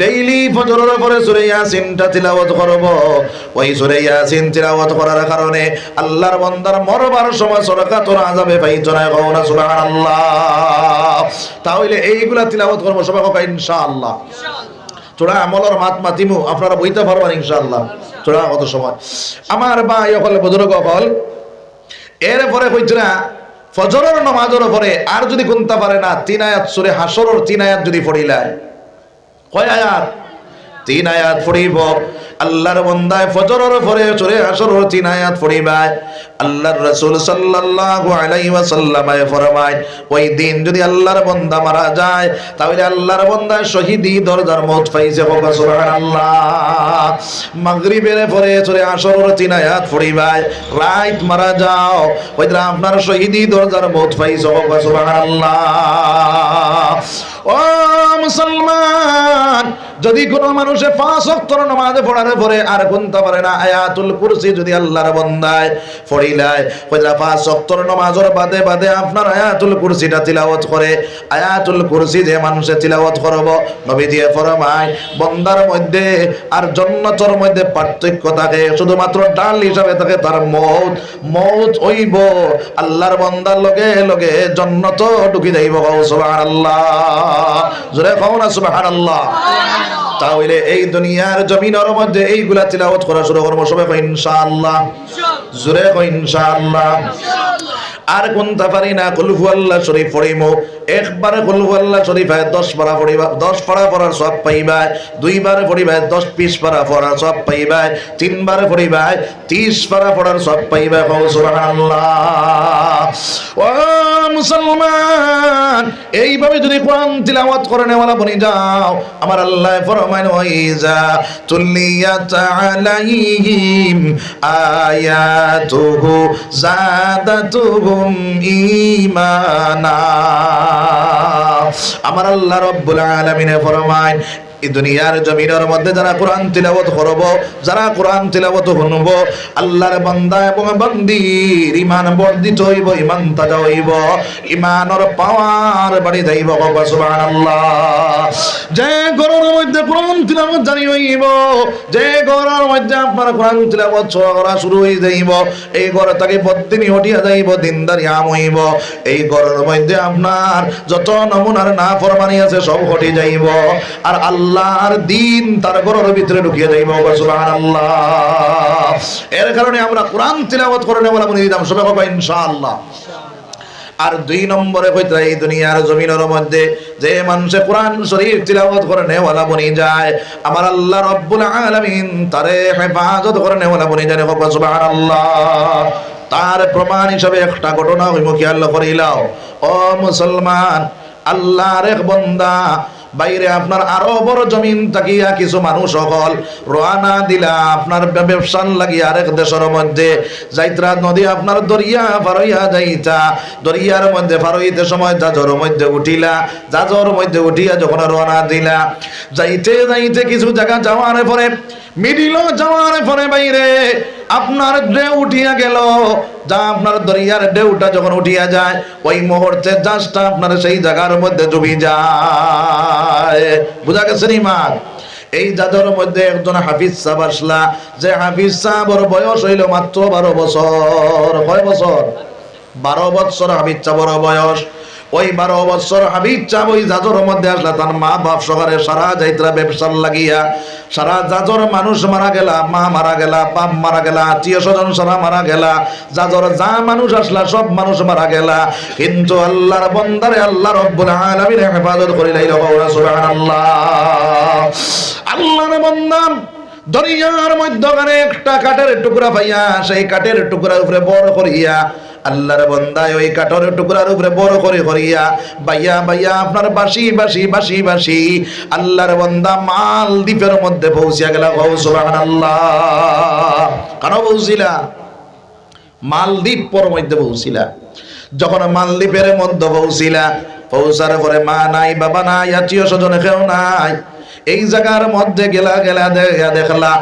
ডেইলি ফজরের পরে সূরা ইয়াসিনটা তিলাওয়াত করব ওই সূরা ইয়াসিন তিলাওয়াত করার কারণে আল্লাহর বান্দার মরবার সময় সরকাতর আযাবে পাইতো না কওরা সুবহানাল্লাহ তাহলে এইগুলা তিলাওয়াত করব সবাই হবে ইনশাআল্লাহ তোরা আমলের মাত মাতিমু আপনারা বইতে পারবেন ইনশাআল্লাহ তোরা কত সময় আমার ভাই হল বুজুর্গ হল এরপরে কইতরা ফজরের নামাজের পরে আর যদি গুনতে পারে না 3 আয়াত সূরা হাশরের 3 আয়াত যদি পড়িলায় কয় আয়াত 3 আয়াত পড়িব আল্লাহর বান্দায় ফজরের পরে সূরা হাশরের 3 আয়াত পড়িবা আল্লাহর রাসূল সাল্লাল্লাহু আলাইহি ওয়াসাল্লাম ফরমায় ওই দিন যদি আল্লাহর বান্দা মারা যায় তাহলে আল্লাহর বান্দা শহীদি দরজার মওত পাইছে সুবহানাল্লাহ মাগরিবের পরে সূরা হাশরের 3 আয়াত পড়িবা রাত মারা যাও ওইটা আপনার শহীদি দরজার মওত পাইছে সুবহানাল্লাহ ও মুসলমান যদি কোনো মানুষে 5 ওয়াক্ত নামাজ পড়ার পরে আর গুনতে পারে না আয়াতুল কুরসি যদি আল্লাহর বান্দায় পড়িলায় কইলা 5 ওয়াক্ত নামাজের বাদে বাদে আপনার আয়াতুল কুরসিটা তিলাওয়াত করে আয়াতুল কুরসি যে মানুষে তিলাওয়াত করব নবী দিয়ে ফরমায় বান্দার মধ্যে আর জান্নাতের মধ্যে পার্থক্য থাকে শুধুমাত্র ডাল হিসাবে থাকে তার মওত হইব আল্লাহর বান্দার লগে লগে জান্নাত ঢুকি যাইব সুবহানাল্লাহ জোরে কও না সুবহানাল্লাহ তাহলে এই দুনিয়ার জমিনের মধ্যে এইগুলা তিলাওয়াত করা শুরু করব সবাই ইনশাআল্লাহ জোরে কও ইনশাআল্লাহ আর কোনটা পারি না কুল হুয়াল্লাহ শরীফ পড়িমু একবারে কুল হুয়াল্লাহ শরীফ 10 পারা পড়িবা 10 পারা পড়ার সওয়াব পাইবা দুইবার পড়িবা 10 20 পারা পড়ার সওয়াব পাইবা তিনবার পড়িবা 30 পারা পড়ার সওয়াব পাইবা সুবহানাল্লাহ ও মুসলমান এইভাবে যদি কোরআন তিলাওয়াত করে নেওয়ালা বনি যাও আমার আল্লাহ ফরমায় ওয়াইজা তুলিয়াত আলাইহিম আয়াতুহু যাদাতুহুম ঈমানা আমার আল্লাহ রাব্বুল আলামিন ফরমায় এই দুনিয়ার জমিনের মধ্যে যারা কোরআন তিলাওয়াত করব যারা কোরআন তিলাওয়াত শুনব আল্লাহর বান্দা এবং বান্দির ঈমান বর্ধিত হইব ঈমান তাজা হইব ঈমানের পাওয়ার বাড়ি যাইব সুবহানাল্লাহ যে ঘরের মধ্যে কোরআন তিলাওয়াত জারি হইব যে ঘরের মধ্যে আপনার কোরআন তিলাওয়াত করা শুরু হয়ে যাইব এই ঘর থেকে বদিনী হটিয়া যাইব দিনদারি আম হইব এই ঘরের মধ্যে আপনার যত নমুনার না ফরমানি আছে সব হটে যাইব আর আল্লাহর দিন তার ঘরের ভিতরে ঢুকিয়ে যাইব সুবহানাল্লাহ এর কারণে আমরা কোরআন তিলাওয়াত করে নেওয়ালা বলে দিলাম সবাই হবে ইনশাআল্লাহ আর 2 নম্বরে কইতা এই দুনিয়ার জমিনের মধ্যে যে মানুষে কোরআন শরীফ তিলাওয়াত করে নেওয়ালা বনি যায় আমার আল্লাহ রাব্বুল আলামিন তারে হেফাজত করে নেওয়ালা বনি যায় সুবহানাল্লাহ তার প্রমাণ হিসেবে একটা ঘটনা হইমু খেয়াল করিলাও ও মুসলমান আল্লাহর এক বান্দা বাইরে আপনার আরো বড় জমিন তাকিয়া কিছু মানুষ সকল রওনা দিলা আপনার ব্যবসান লাগি আরেক দেশের মধ্যে যাইত্রা নদী আপনার দরিয়া পারইয়া যাইতা দরিয়ার মধ্যে পারইতে সময় জাজর মধ্যে উঠিলা জাজর মধ্যে উঠিয়া যখন রওনা দিলা যাইতে যাইতে কিছু জায়গা যাওয়ার পরে মিডিল যাওয়ার পরে বাইরে আপনার ঢেউ উঠিয়া গেল যা আপনার দরিয়ার ঢেউটা যখন উঠিয়া যায় ওই মুহূর্তে জাহাজটা আপনার সেই জায়গার মধ্যে ডুবে যায়। বুঝা গেছে নি মা? এই জাদর মধ্যে একজন হাফিজ সাহেব আসলা, যে হাফিজ সাহেবের বয়স হইল মাত্র 12 বছর। কয় বছর? 12 বছর হাফিজ সাহেবের বয়স। ওই 12 বছর হাফিজ সাহেব ওই জাজর মধ্যে আসলা, তার মা বাপ সহকারে সারা যাইত্রা ব্যবসার লাগিয়া সারা জাজর মানুষ মারা গেলা, মা মারা গেলা, বাপ মারা গেলা, আত্মীয় স্বজন সারা মারা গেলা, জাজর যা মানুষ আসলা সব মানুষ মারা গেলা। কিন্তু আল্লাহর বান্দারে আল্লাহ রাব্বুল আলামিন হেফাজত করিলাই। সুবহানাল্লাহ। আল্লাহর বান্দা দরিয়ার মধ্যখানে একটা কাঠের টুকরা পাইয়া সেই কাঠের টুকরার উপরে বড় করিয়া আল্লাহর বান্দা ওই কাঠের টুকরার উপরে বড় করে করিয়া বাইয়া বাইয়া আপনার বাসি বাসি বাসি বাসি আল্লাহর বান্দা মালদ্বীপের মধ্যে পৌঁছিয়া গেল। সুবহানাল্লাহ। কেন পৌঁছিলা? মালদ্বীপের মধ্যে পৌঁছিলা। যখন মালদ্বীপের মধ্যে পৌঁছিলা, পৌঁছার পরে মা নাই, বাবা নাই, আত্মীয় স্বজন কেউ নাই। এই জায়গার মধ্যে গেলা দেখলা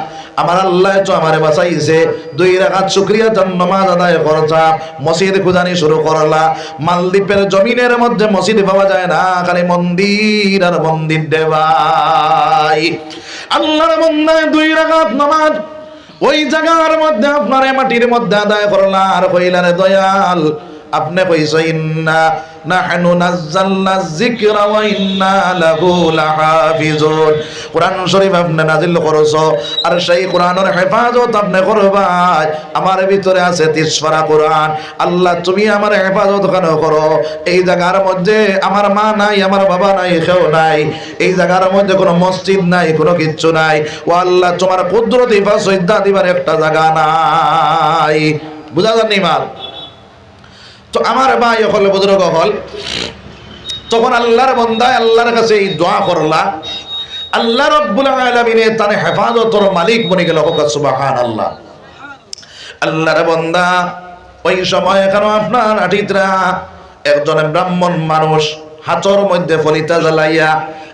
আমার আল্লাহ তো আমারে বাঁচাইছে। 2 রাকাত শুকরিয়া তার নামাজ আদায় করছা, মসজিদ খুঁজানি শুরু করলা। মালদ্বীপের জমিনের মধ্যে মসজিদ পাওয়া যায় না, খালি মন্দির আর মন্দির দেবাই। আল্লাহর বান্দা 2 রাকাত নামাজ ওই জায়গার মধ্যে আপনার মাটির মধ্যে আদায় করলা। আর কইলারে দয়াল আপনি কইছো ইন্না নাহনু নাযালনা যিকরা ওয়া ইন্না লাহু লাহাফিজুন। কোরআন শরীফ আপনি নাযিল করছো আর সেই কোরআনের হেফাজত আপনি করবা। আমার ভিতরে আছে 30 পারা কোরআন। আল্লাহ তুমি আমার হেফাজত কেন করো? এই জায়গার মধ্যে আমার মা নাই, আমার বাবা নাই, কেউ নাই। এই জায়গার মধ্যে কোনো মসজিদ নাই, কোনো কিচ্ছু নাই। ও আল্লাহ তোমার কুদরতি ফাসজদা দিবার একটা জায়গা নাই। বুঝা যায়নি মাল? তো আমার ভাই হল বুজুর্গ হল, তখন আল্লাহর বান্দা আল্লাহর কাছে এই দোয়া করলা। আল্লাহ রাব্বুল আলামিন তার হেফাজতের মালিক বনে গেল। সুবহানাল্লাহ। আল্লাহর বান্দা ওই সময় কেন আপনার আটিতরা একজন ব্রাহ্মণ মানুষ হাতর মধ্যে ফলিতা জ্বালাইয়া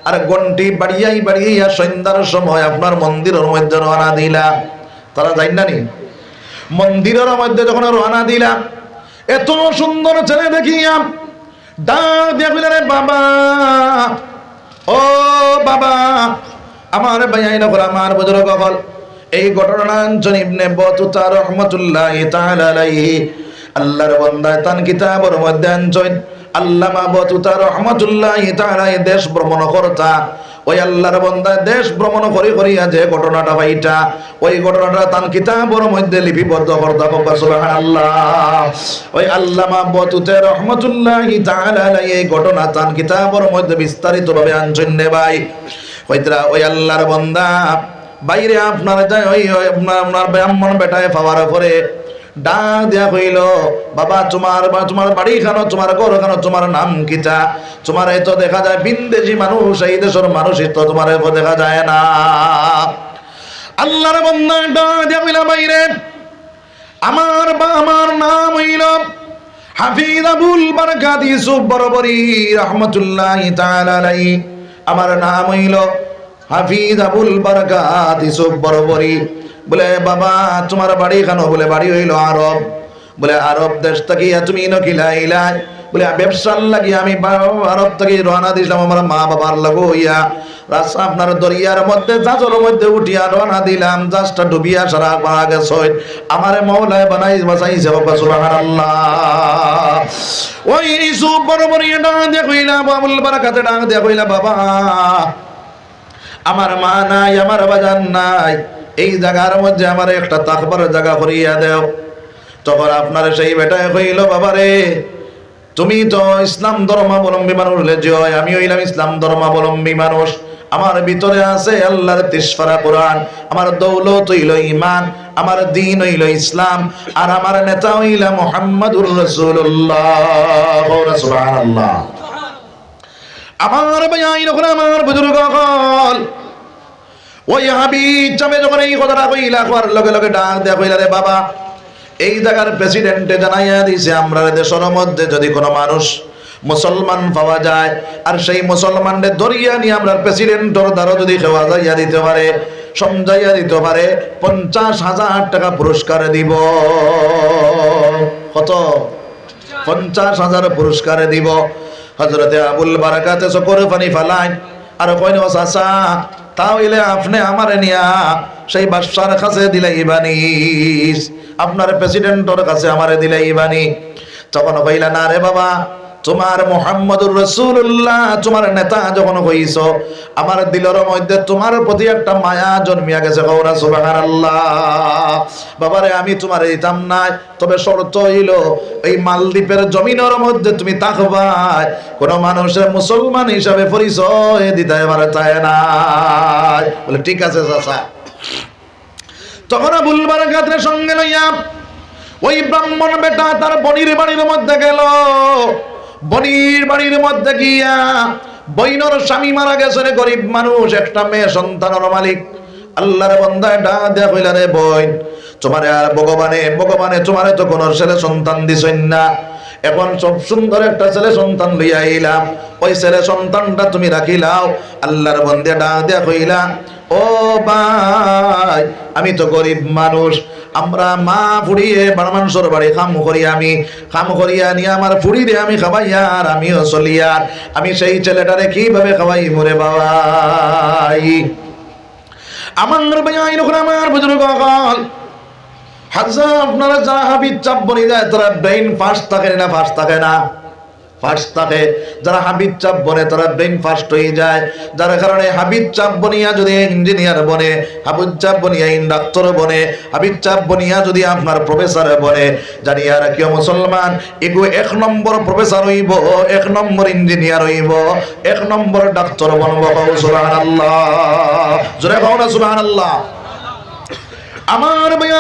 আর গন্টি বাড়িয়াই বাড়িয়া সন্ধ্যার সময় আপনার মন্দিরের মধ্যে রওনা দিলা। তারা যাই না নি? মন্দিরের মধ্যে যখন রওনা দিলা, এত সুন্দর ছেলে দেখিয়া ডাক দিয়া কইলা, রে বাবা, ও বাবা, আমার ভাইয়াই নকর, আমার বুজুর্গ হল। এই ঘটনা ইবনে বতুতা রাহমাতুল্লাহি তাআলা আলাইহি আল্লাহর বান্দা তান কিতাবের মধ্যে আনছেন। আল্লামা বতুতা রাহমাতুল্লাহি তাআলা দেশ ভ্রমণ করতা। ওই আল্লাহর বান্দা দেশ ভ্রমণ করিয়া যে ঘটনাটা পাইটা, ওই ঘটনাটা তার কিতাবের মধ্যে লিপিবদ্ধ করতে। সুবহানাল্লাহ। ওই আল্লামা বতুতে রহমাতুল্লাহি তাআলা আলাইহি এই ঘটনা তার কিতাবের মধ্যে বিস্তারিতভাবে আনছেন নে ভাই। হইতরা ওই আল্লাহর বান্দা বাইরে আপনার যায় ওই আপনার ব্রাহ্মণ বেটায় পাওয়ার পরে ডাক দিয়া কইল, বাবা তোমার বাড়ি খানো, তোমার ঘর খানো, তোমার নাম কিতা? তোমার তো দেখা যায় বিদেশি মানুষ, এই দেশের মানুষ তো তোমার দেখা যায় না। আল্লাহর বান্দা ডাক দিয়া কইলা, বাইরে আমার নাম হইল হাফিজ আবুল বারাকাত ইউসুফ বরবরি রাহমাতুল্লাহি তাআলা আলাইহি। আমার নাম হইল হাফিজ আবুল বারাকাত ইউসুফ বরবরি। বলে বাবা তোমার বাড়ি কেন? বলে বাড়ি হইল আরব। বলে আরব দেশ থেকে তুমি নকিলা? বলে ব্যবসার লাগি আমি আরব থেকে রওনা দিলাম আমার মা বাবার লাগো হইয়া। রাস্তা আপনার দরিয়ার মধ্যে জাজর মধ্যে উঠিয়া রওনা দিলাম, জাজটা ডুবিয়া সারা মারা গেছে। আমার মওলায় বাঁচাইছে। সুবহানাল্লাহ। ওই ইউসুফ বরবরি ডাক দিয়া কইলা, আবুল বারাকাতে ডাক দিয়া কইলা, বাবা আমার মা নাই, আমার বাজান নাই, এই জায়গার মধ্যে আমার একটা তাকবার জায়গা করিয়া দেও। তখন আপনার সেই বেটায় কইল, বাবারে তুমি তো ইসলাম ধর্মাবলম্বী মানুষ, আমি হইলাম ইসলাম ধর্মাবলম্বী মানুষ। আমার ভিতরে আছে আল্লাহর 30 পারা কোরআন, আমার দৌলত হইল ঈমান, আমার দ্বীন হইল ইসলাম, আর আমার নেতা হইল মুহাম্মাদুর রাসূলুল্লাহ। সুবহানাল্লাহ। আমার ভাই যখন আমার বুজুর্গ হল ওই হাবিব চামে যখন এই কথাটা কইলা করার লগে লগে ডাক দেয়া কইলা রে বাবা এই জায়গার প্রেসিডেন্টে জানাইয়া দিছে আমরা দেশের মধ্যে যদি কোনো মানুষ মুসলমান পাওয়া যায় আর সেই মুসলমানদের ধরিয়া নিয়ে আমরা প্রেসিডেন্টর দ্বারা যদি খেওয়া যাইয়া দিতে পারে সমঝাইয়া দিতে পারে 50,000 টাকা পুরস্কার দিব। কত? 50,000 পুরস্কার দিব। হযরতে আবুল বারাকাতে চোখের পানি ফালায় আর কইন ও চাচা তাহলে আপনি আমারে নিয়া সেই বাদশার কাছে দিলাইবানি, আপনার প্রেসিডেন্টর কাছে আমারে দিলাইবানি। তখন কইলা না রে বাবা, তোমার মুহাম্মদুর রাসূলুল্লাহ তোমার নেতা যখন হইছ আমার দিলের মধ্যে তোমার প্রতি একটা মায়া জন্মিয়া গেছে। কওরা সুবহানাল্লাহ। বাবারে আমি তোমার দিতাম না, তবে শর্ত হইল এই মালদ্বীপের জমিনের মধ্যে তুমি থাকবা, কোন মানুষের মুসলমান হিসাবে পরিচয় দিতে পারে তাই না। বলে ঠিক আছে চাচা। তখন আবুল বারাকাতের সঙ্গে লইয়া ওই ব্রাহ্মণ বেটা তার বনির বাড়ির মধ্যে গেল। বনির বাড়ির মধ্যে গিয়া বইনর স্বামী মারা গেছে রে, গরিব মানুষ, একটা মেয়ে সন্তানের মালিক। আল্লাহর বান্দা ডাক দেয়া কইলা রে বইন তোমারে আর ভগবানে তোমারে তো কোন ছেলে সন্তান দিছেন না, এখন সব সুন্দর একটা ছেলে সন্তান লইয়া আইলাম, ওই ছেলে সন্তানটা তুমি রাখিলাও। আল্লাহর বান্দা ডাক দেয়া কইলা ও ভাই আমি তো গরিব মানুষ, আমরা মা ফুড়িয়ে বারমানসর বাড়ি খাম করিয়া নিয়ে আমার ফুড়িরে আমি খাওয়াইয়া আর আমিও চলিয়ার, আমি সেই ছেলেটারে কিভাবে খাওয়াই মরে বাবাই। আমার ভাই আমার বুজুর্গ হল হাজা আপনারা যারা হাবিব চাপ বনি যায় তারা ব্রেইন ফাস্ট থাকে না? ফাস্ট থাকে না? ফার্স্ট থাকে। যারা হাবিব চাপ বনে তারা ব্রেইন ফার্স্ট হয়ে যায়, যার কারণে হাবিব চাপ বনিয়া যদি ইঞ্জিনিয়ার বনে, হাবিব চাপ বনিয়া ডাক্তার বনে, হাবিব চাপ বনিয়া যদি আপনার প্রফেসর বনে, জানিয়া রাখিও মুসলমান এগো 1 নম্বর প্রফেসর হইব, 1 নম্বর ইঞ্জিনিয়ার হইব, 1 নম্বর ডাক্তার বনব। সুবহানাল্লাহ, জোরে কও না সুবহানাল্লাহ। আমার ভাই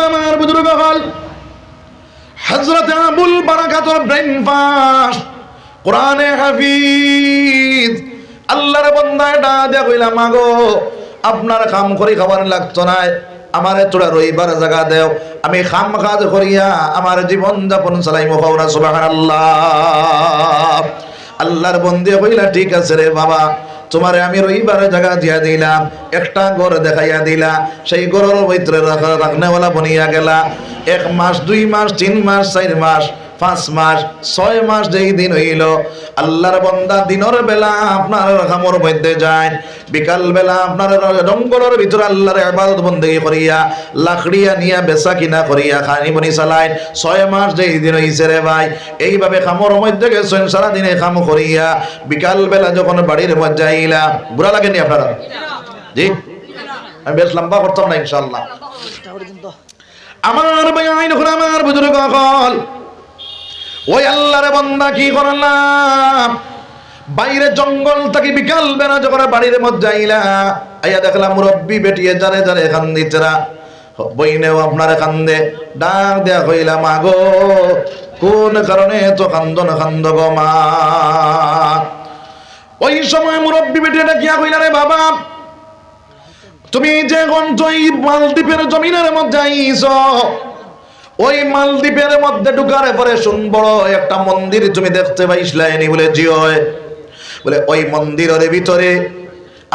আমার বুজুর্গ হল হযরত আবুল বারাকাতুর ব্রেইন ফাস্ট, কোরআনে হাফিজ। আল্লাহর বান্দা ডাক দেয়া কইলা মাগো আপনার কাম করি খাবার লাগতো না, আমারে তোরা রইবার জায়গা দেও, আমি খাম কাজ করিয়া আমার জীবন যাপন চালাইমু। কওরা সুবহানাল্লাহ। আল্লাহর বন্দে কইলা ঠিক আছে রে বাবা, তোমারে আমি রইবার জায়গা দিয়া দিলাম, একটা ঘর দেখাইয়া দিলা, সেই ঘরের ভিতরে রাখনেওয়ালা বনিয়া গেলা। 1 মাস 2 মাস 3 মাস 4 মাস 5 মাস 6 মাস যেই দিন হইল, আল্লাহর বান্দা দিনের বেলা আপনার খামর মধ্যে যায়, বিকাল বেলা আপনার জঙ্গলের ভিতরে আল্লাহর ইবাদত বন্দেগী করিয়া লাকড়িয়া নিয়া বেচা কিনা করিয়া খানি বনি চালায়। 6 মাস যেই দিন হইছে রে ভাই, এইভাবে খামর মধ্যে গেছেন সারাদিনে খাম করিয়া, বিকাল বেলা যখন বাড়ির মধ্যে আইলা, বুড়া লাগেনি আপনারা? জি, আমি বেশ লম্বা করতাম না ইনশাআল্লাহ। আমার ভাই আমার বুজুর্গ হল ওই আল্লাহর বান্দা কি করলাম, বাইরে জঙ্গল থেকে বিকাল বেলা যখন বাড়ির মধ্যে আইলা, আইয়া দেখলাম মুরব্বী বেটিয়ে যারে যারে কান্দিতেরা, বইনেও আপনার কান্দে। ডাক দেয়া কইলা মাগো কোন কারণে তো কান্দ গো মা। ওই সময় মুরব্বী বেটিটা কিয়া কইলা রে বাবা তুমি যে গঞ্জই মালদ্বীপের জমিনের মধ্যে আইছ, ওই মালদ্বীপের মধ্যে ঢুকার পরে বড় একটা মন্দির তুমি দেখতে পাইছিলাইনি? বলে জি হয়। বলে ওই মন্দিরের ভিতরে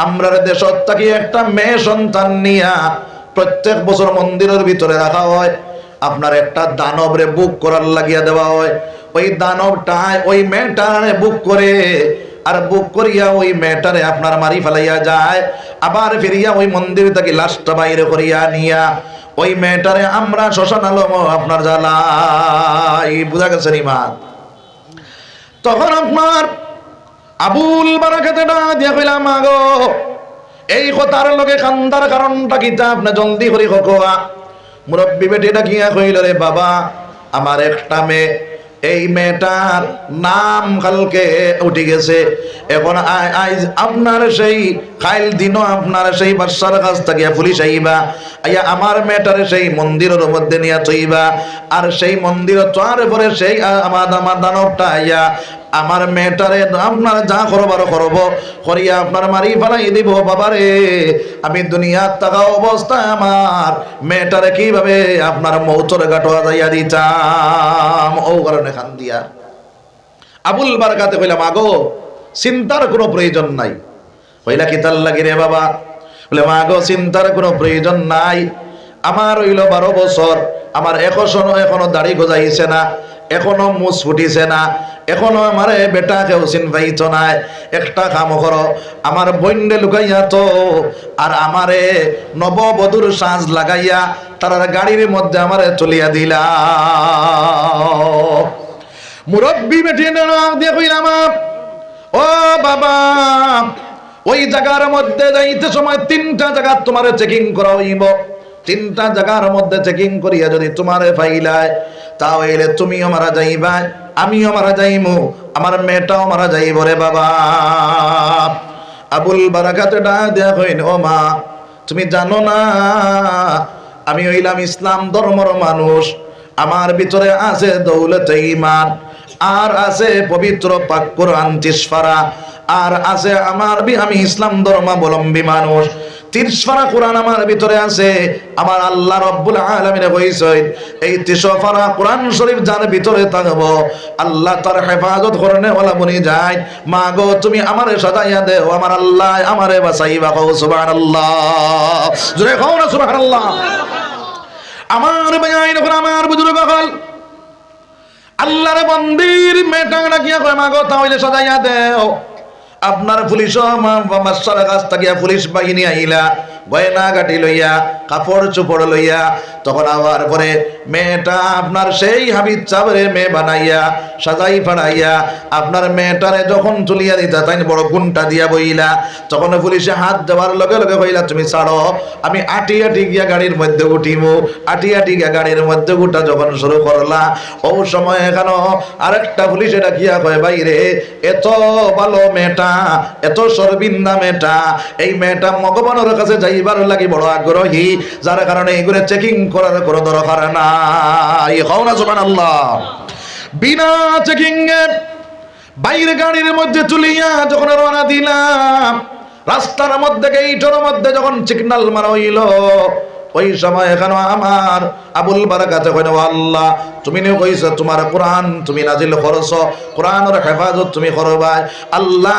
আমরা দেশত থাকি একটা মেয়ে সন্তান নিয়া প্রত্যেক বছর মন্দিরের ভিতরে রাখা হয়, আপনার একটা দানবরে বুক করার লাগিয়া দেওয়া হয়। ওই দানবটায় ওই মেয়েটারে বুক করে আর বুক করিয়া ওই মেয়েটারে আপনার মারি ফেলাইয়া যায়, আবার ফিরিয়া ওই মন্দির থেকে লাশটা বাইরে করিয়া নিয়া ওই মেয়েটারে আমরা শ্মশান আলম আপনার জ্বালাই। বুঝা গেছে ইমান? তখন আপনার আবুল বারাকাতে ডাক দিয়া কইলা মাগো এই কথার লগে কান্দার কারণটা কিতা, আপনি জলদি করে কোয়া। মুরব্বী বেটিটা গিয়া কইল রে বাবা আমার একটা মেয়ে, এই মেয়েটার নাম কালকে উঠে গেছে, এখন আজ আপনার সেই খাইল দিনও আপনার সেই বাদশার কাছ থেকে পুলিশ আইবা, আইয়া আমার মেয়েটারে সেই মন্দিরের মধ্যে নিয়ে থইবা, আর সেই মন্দির তোয়ার পরে সেই আমার দানবটা আইয়া আমার মেয়েটারে আপনার যা করবার করব করিয়া আপনার মারি ফেলাই দিব বাবারে। আমি দুনিয়ার থাকা অবস্থায় আমার মেয়েটারে কিভাবে আপনার মৌতর গাটোয়া যাইয়া দিতাম, ও কারণে খান দিয়া আবুল বারকাতে কইলাম আগো চিন্তার কোনো প্রয়োজন নাই। কইলা কি তার লাগি রে বাবা? বলে মা গো চিন্তার কোনো প্রয়োজন নাই, আমার হইল 12 বছর, আমার এখনো দাড়ি গজাইছে না, এখনো মুছ ফুটিছে না, এখনো আমারে বেটা কেউ চিন পাইত নাই। একটা কাম করো, আমার বন্যে লুকাইয়া তো আর আমারে নববধূর সাজ লাগাইয়া তার গাড়ির মধ্যে আমারে তুলিয়া দিলা। মুরব্বী বেটি দিয়ে কইলাম ও বাবা, ওই জায়গার মধ্যে যাইতে সময় 3টা জায়গা তোমার চেকিং করা হইব। 3টা জায়গার মধ্যে চেকিং করিয়া যদি তোমারে পাইলায় তাহলে তুমিও মারা যাইবা, আমিও মারা যাইমু, আমার মেয়েটাও মারা যাইব রে বাবা। আবুল বারাকাতে ডাক দেয়া কইন ও মা তুমি জানো না আমি হইলাম ইসলাম ধর্মের মানুষ, আমার ভিতরে আছে দৌলতে ঈমান, আর আছে পবিত্র পাক কোরআন 30 পারা, আর আছে আমি ইসলাম ধর্মাবলম্বী মানুষ। 30 পারা কোরআন আমার ভিতরে আছে। আমার আল্লাহ রব্বুল আলামিন কইছেন এই 30 পারা কোরআন শরীফ যার ভিতরে থাকবো আল্লাহ তার হেফাজত করনে ওয়ালা বনি যায়। মা গো তুমি আমারে সাজাইয়া দেও, আমার আল্লাহ আমারে বাঁচাইবা। কও সুবহানাল্লাহ, জোরে কও না সুবহানাল্লাহ। আমার বায়াইন করে আমার বুজুর্গ হল আল্লাহর বন্দির মেয়েটা ডাকিয়া কয় মা গো তাহলে সাজাইয়া দেও। আপনার পুলিশ বাসার কাছ থেকে পুলিশ বাহিনী আইলা গয়না গাটি লইয়া কাপড় চোপড় লইয়া, তখন আবার পরে মেয়েটা আপনার সেই হাবিব চাবরে মেয়ে বানাইয়া সাজাই ফাড়াইয়া আপনার মেয়েটারে যখন তুলিয়া দিতা তাই বড় গুণটা দিয়া বইলা, তখন পুলিশে হাত দেওয়ার লগে লগে কইলা তুমি ছাড়ো, আমি আটি আটি গিয়া গাড়ির মধ্যে উঠিমু। আটি আটি গিয়া গাড়ির মধ্যে উঠা যখন শুরু করলা ও সময় এখানো আরেকটা পুলিশে ডাকিয়া কয় বাইরে এত ভালো মেয়েটা, এত সর্বিন্দা মেয়েটা, এই মেয়েটা ভগবানের কাছে যাইবার লাগি বড় আগ্রহী, যার কারণে এগুলো চেকিং করার কোনো দরকার নাই। হও না সুবহানাল্লাহ। বিনা চেকিং এ বাইরে গাড়ির মধ্যে তুলিয়া যখন রওনা দিলাম, রাস্তার মধ্যে গেইটের মধ্যে যখন সিগন্যাল মারা হইল ওই সময় এখানে আমার আবুল বারাকাতে কইন আল্লাহ তুমি নে কইছো তোমার কোরআন তুমি নাজিল করছো, কোরআনের হেফাজত তুমি করবা, আল্লাহ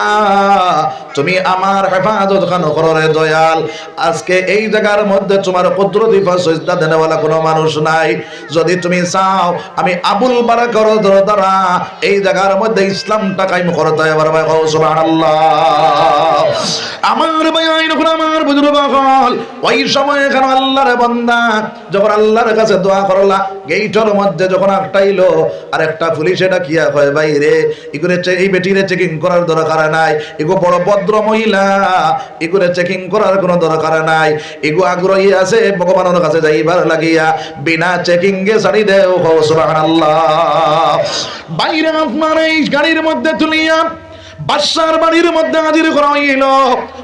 তুমি আমার হেফাজত খান করো রে দয়াল। আজকে এই জায়গার মধ্যে তোমার কুদরতি ফাসজদা দেনেওয়ালা কোনো মানুষ নাই, যদি তুমি চাও আমি আবুল বারাকার দ্বারা এই জায়গার মধ্যে ইসলামটা কায়েম করতে পারবে। সুবহানাল্লাহ। আমার বায়াইন আমার বুজুর্গ হল ওই সময় এখানে আল্লাহর বান্দা যখন আল্লাহর কাছে দোয়া করলা গেইটের মধ্যে যখন আটকাইলো আর একটা পুলিশে ডাকিয়া কয় বাইরে এগুলো এই বেটিরে চেকিং করার দরকার নাই, এগো বড় ভদ্র মহিলা, এগুলো চেকিং করার কোনো দরকার নাই, এগো আগ্রহী আছে ভগবানের কাছে যাইবার লাগিয়া বিনা চেকিং এ ছাড়ি দেও। সুবহানাল্লাহ। বাইরে আপনার এই গাড়ির মধ্যে তুলিয়া বাদশার বাড়ির মধ্যে হাজির করা হইল।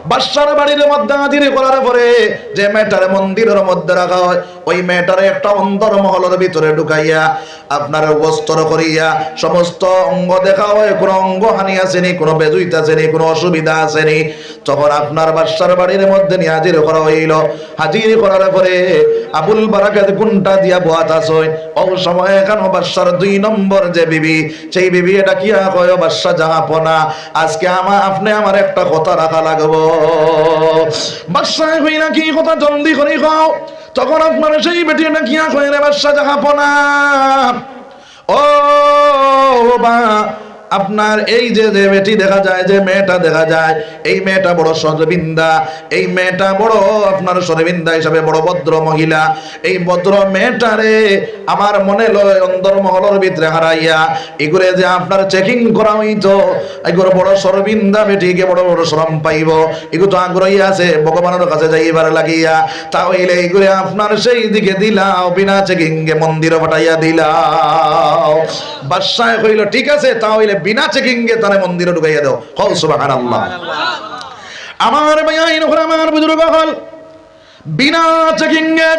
বাদশার বাড়ির মধ্যে হাজির করার পরে যে মেয়েটার মন্দিরের মধ্যে রাখা হয় ওই মেয়েটারে একটা অন্তর মহলের ভিতরে ঢুকাইয়া আপনার বস্ত্র করিয়া সমস্ত অঙ্গ দেখা হয়, কোনো অঙ্গ হানি আসেনি, কোনো বেজুইত আসেনি, কোনো অসুবিধা আসেনি। তখন আপনার বাদশার বাড়ির মধ্যে নিয়ে হাজির করা হইল। হাজির করার পরে আবুল বারাকাত গুণটা দিয়া বোয়াত আসয় ও সময় এখানে বাদশার 2 নম্বর যে বিবি সেই বিবি এটা কিয়া কয় বাদশা জাহাপনা আজকে আপনি আমার একটা কথা রাখা লাগবো। বাদশা হই না কি কথা জলদি করে খাও। তখন আপনার সেই বেটি না কিয়া কয় রে বাদশা জাহাপনা ও বা আপনার এই যে বেটি দেখা যায়, যে মেয়েটা দেখা যায়, এই মেয়েটা বড় সরবিন্দা, এই মেয়েটা বড় আপনার সরবিন্দা হিসাবে বড় ভদ্র মহিলা। এই ভদ্র মেয়েটারে আমার মনে লয় অন্তর মহলের ভিতরে হারাইয়া এগুলো যে আপনার চেকিং করা হইতো, এগুলো বড় সরবিন্দা বেটিকে বড় বড় শ্রম পাইব, এগুলো তো আগ্রহী আছে ভগবানের কাছে যাইবার লাগিয়া, তাহলে এইগুলো আপনার সেই দিকে দিলাও, বিনা চেকিং এ মন্দিরে পাঠাইয়া দিলাও। বাদশাহ কইল ঠিক আছে তাহলে বিনা চেকিং এ তারে মন্দিরে ঢুকাইয়া দাও। কও সুবহানাল্লাহ। আমার বায়াইন আমার বুজুর্গ হল বিনা চেকিং এ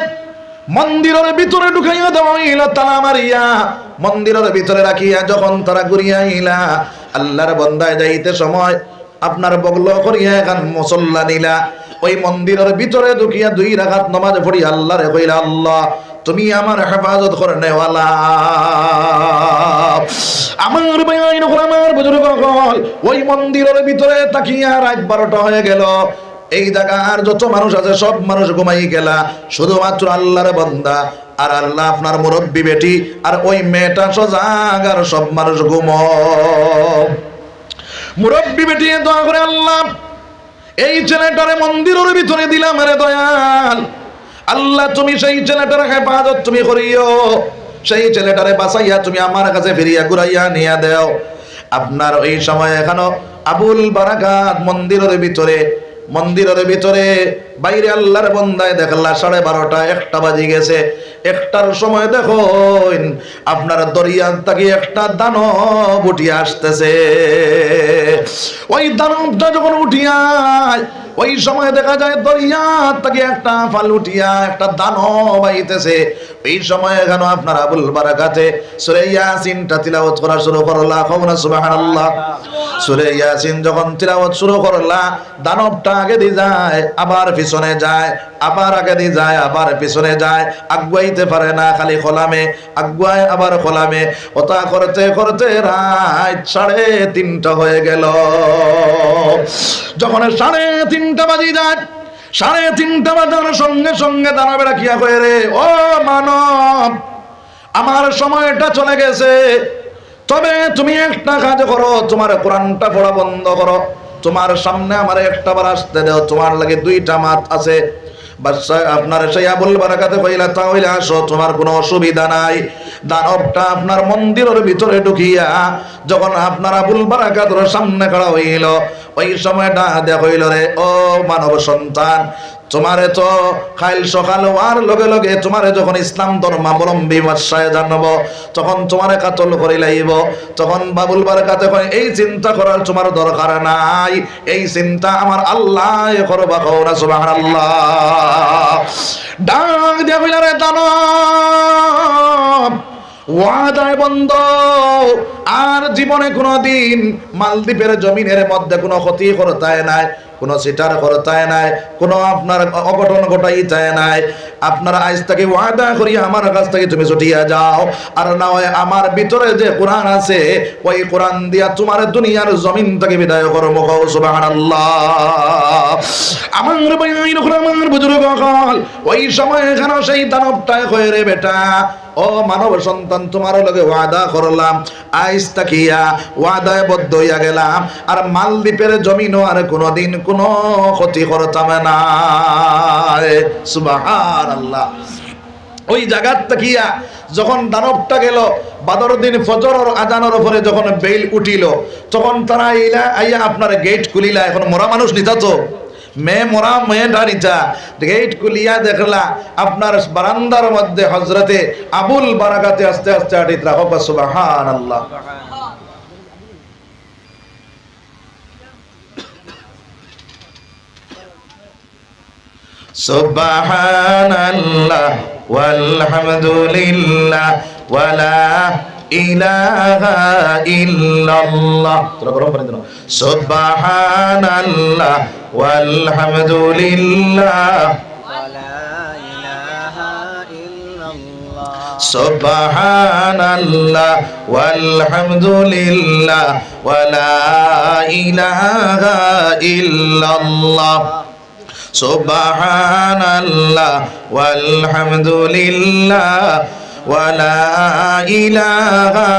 মন্দিরের ভিতরে ঢুকাইয়া দেওয়া হইল, তালা মারিয়া মন্দিরের ভিতরে রাখিয়া যখন তারা ঘুরিয়া আইলা আল্লাহর বান্দায় যাইতে সময় আপনার বগল করিয়া এখন মুসল্লা নিলা ওই মন্দিরের ভিতরে ঢুকিয়া 2 রাকাত নামাজ পড়ি আল্লাহরে কইলা আল্লাহ তুমি আমার হেফাজত করে নেওয়ালা। আমার ভাইয়ের আমার বুজুর্গ হল ওই মন্দিরের ভিতরে তাকিয়া রাত 12টা হয়ে গেল। এই জায়গার যত মানুষ আছে সব মানুষ ঘুমাই গেলা, শুধুমাত্র আল্লাহর বান্দা আর আল্লাহ আপনার মুরব্বী বেটি আর ওই মেয়েটা সজাগ আর সব মানুষ ঘুমাও। মুরব্বী বেটি দোয়া করে আল্লাহ এই ছেলেটারে মন্দিরের ভিতরে দিলাম রে দয়াল, আল্লাহ তুমি সেই ছেলেটার হেফাজত তুমি করিও, সেই ছেলেটারে বাঁচাইয়া তুমি আমার কাছে ফিরিয়া ঘুরাইয়া নিয়া দেও। আপনার ওই সময় এখনো আবুল বারাকাত মন্দিরের ভিতরে বাইরে আল্লাহর বান্দায় দেখলা 12:30 1টা বাজে গেছে। 1টার সময় দেখুন আপনার দরিয়া থেকে একটা দানব উঠিয়া আসতেছে। ওই দানবটা যখন উঠিয়ায় ওই সময় দেখা যায় দরিয়া থেকে একটা ফাল উঠিয়া একটা দানব আইতেছে। এই সময় কেন আপনার আবুল বারাকাতে সূরা ইয়াসিনটা তিলাওয়াত করা শুরু করলা, কওনা সুবহানাল্লাহ। সূরা ইয়াসিন যখন তিলাওয়াত শুরু করলা দানবটা আগে দিয়ে যায় আবার পিছনে যায়, আবার আগে দিয়ে যায় আবার পিছনে যায়, আগুয়াইতে পারে না, খালি খোলামে আগুয়ায় আবার খোলামে। ওটা করতে করতে রাত 3:30 হয়ে গেল। যখন 3:30 বাজি যায়, 3:30 বাজার সঙ্গে সঙ্গে দানবেরা কিয়া কয়ে রে ও মানব আমার সময়টা চলে গেছে, তবে তুমি একটা কাজ করো, তোমার কোরআনটা পড়া বন্ধ করো, তোমার সামনে আমার একটা বার আসতে দাও, তোমার লাগে 2টা মাত আছে। বাদশা আপনার সেই আবুল বারাকাতে কইলা তাহলে আসো, তোমার কোনো অসুবিধা নাই। দানবটা আপনার মন্দিরের ভিতরে ঢুকিয়া যখন আপনার আবুল বারাকাতের সামনে খাড়া হইল ওই সময়টা দেখ হইল রে ও মানব সন্তান, তোমারে তো খাইল সকাল হওয়ার লগে লগে তোমারে যখন ইসলাম ধর্মাবলম্বী বাদশায় জানবো তখন তোমারে কাতল করে লাইব। তখন বাবুল বারাকাতে কয় এই চিন্তা করার তোমার দরকার নাই, এই চিন্তা আমার আল্লাহ করবা, কওনা সুবহানাল্লাহ। ডাক দিয়া কইলা রে দানব ওয়াদায় বন্ধ, আর জীবনে কোনোদিন মালদ্বীপের জমিনের মধ্যে কোনো ক্ষতি করতায় নাই, কোনো সিটার করতায় নাই, কোনো আপনার অঘটন ঘটাইতায় নাই। আপনার আজ থেকে ওয়াদা করি আমার কাছ থেকে তুমি ছুটিয়া যাও, আর না হয় আমার ভিতরে যে কোরআন আছে ওই কোরআন দিয়া তোমার দুনিয়ার জমিন থেকে বিদায় করবো, সুবহানাল্লাহ। আমার ভাই আমার বুজুর্গ হল ওই সময় এখানে সেই দানবটায় কয়ে রে বেটা ও মানব সন্তান তোমার লগে ওয়াদা করলাম, আইজ তাকিয়া ওয়াদায় বদ্ধ হইয়া গেলাম, আর মালদ্বীপের জমিনও আর কোনোদিন কোনো ক্ষতি করতাম না। সুবহানাল্লাহ। ওই জায়গার তাকিয়া যখন দানবটা গেল বাদর দিন ফজরের আজানের উপরে যখন বেল উঠিল তখন তারা আইয়া আপনার গেট খুলিলা। এখন মরা মানুষ নিতা তো মরা মেয়ে ডাড়িটা গেট খুলিয়া দেখলা আপনার বারান্দার মধ্যে হযরতে আবুল বারাকাতে আস্তে আস্তে আটিত রাখো, সুবহানাল্লাহ। সুবহানাল্লাহ ওয়ালহামদুলিল্লাহ ওয়ালা ইলাহা ইল্লাল্লাহ। তোরা গরম পানি দাও। সুবহানাল্লাহ ওয়ালহামদুলিল্লাহ ওয়ালা ইলাহা ইল্লাল্লাহ। সুবহানাল্লাহ ওয়ালহামদুলিল্লাহ ওয়ালা ইলাহা ইল্লাল্লাহ। সুবহানাল্লাহ ওয়ালহামদুলিল্লাহ ওয়ালা ইলাহা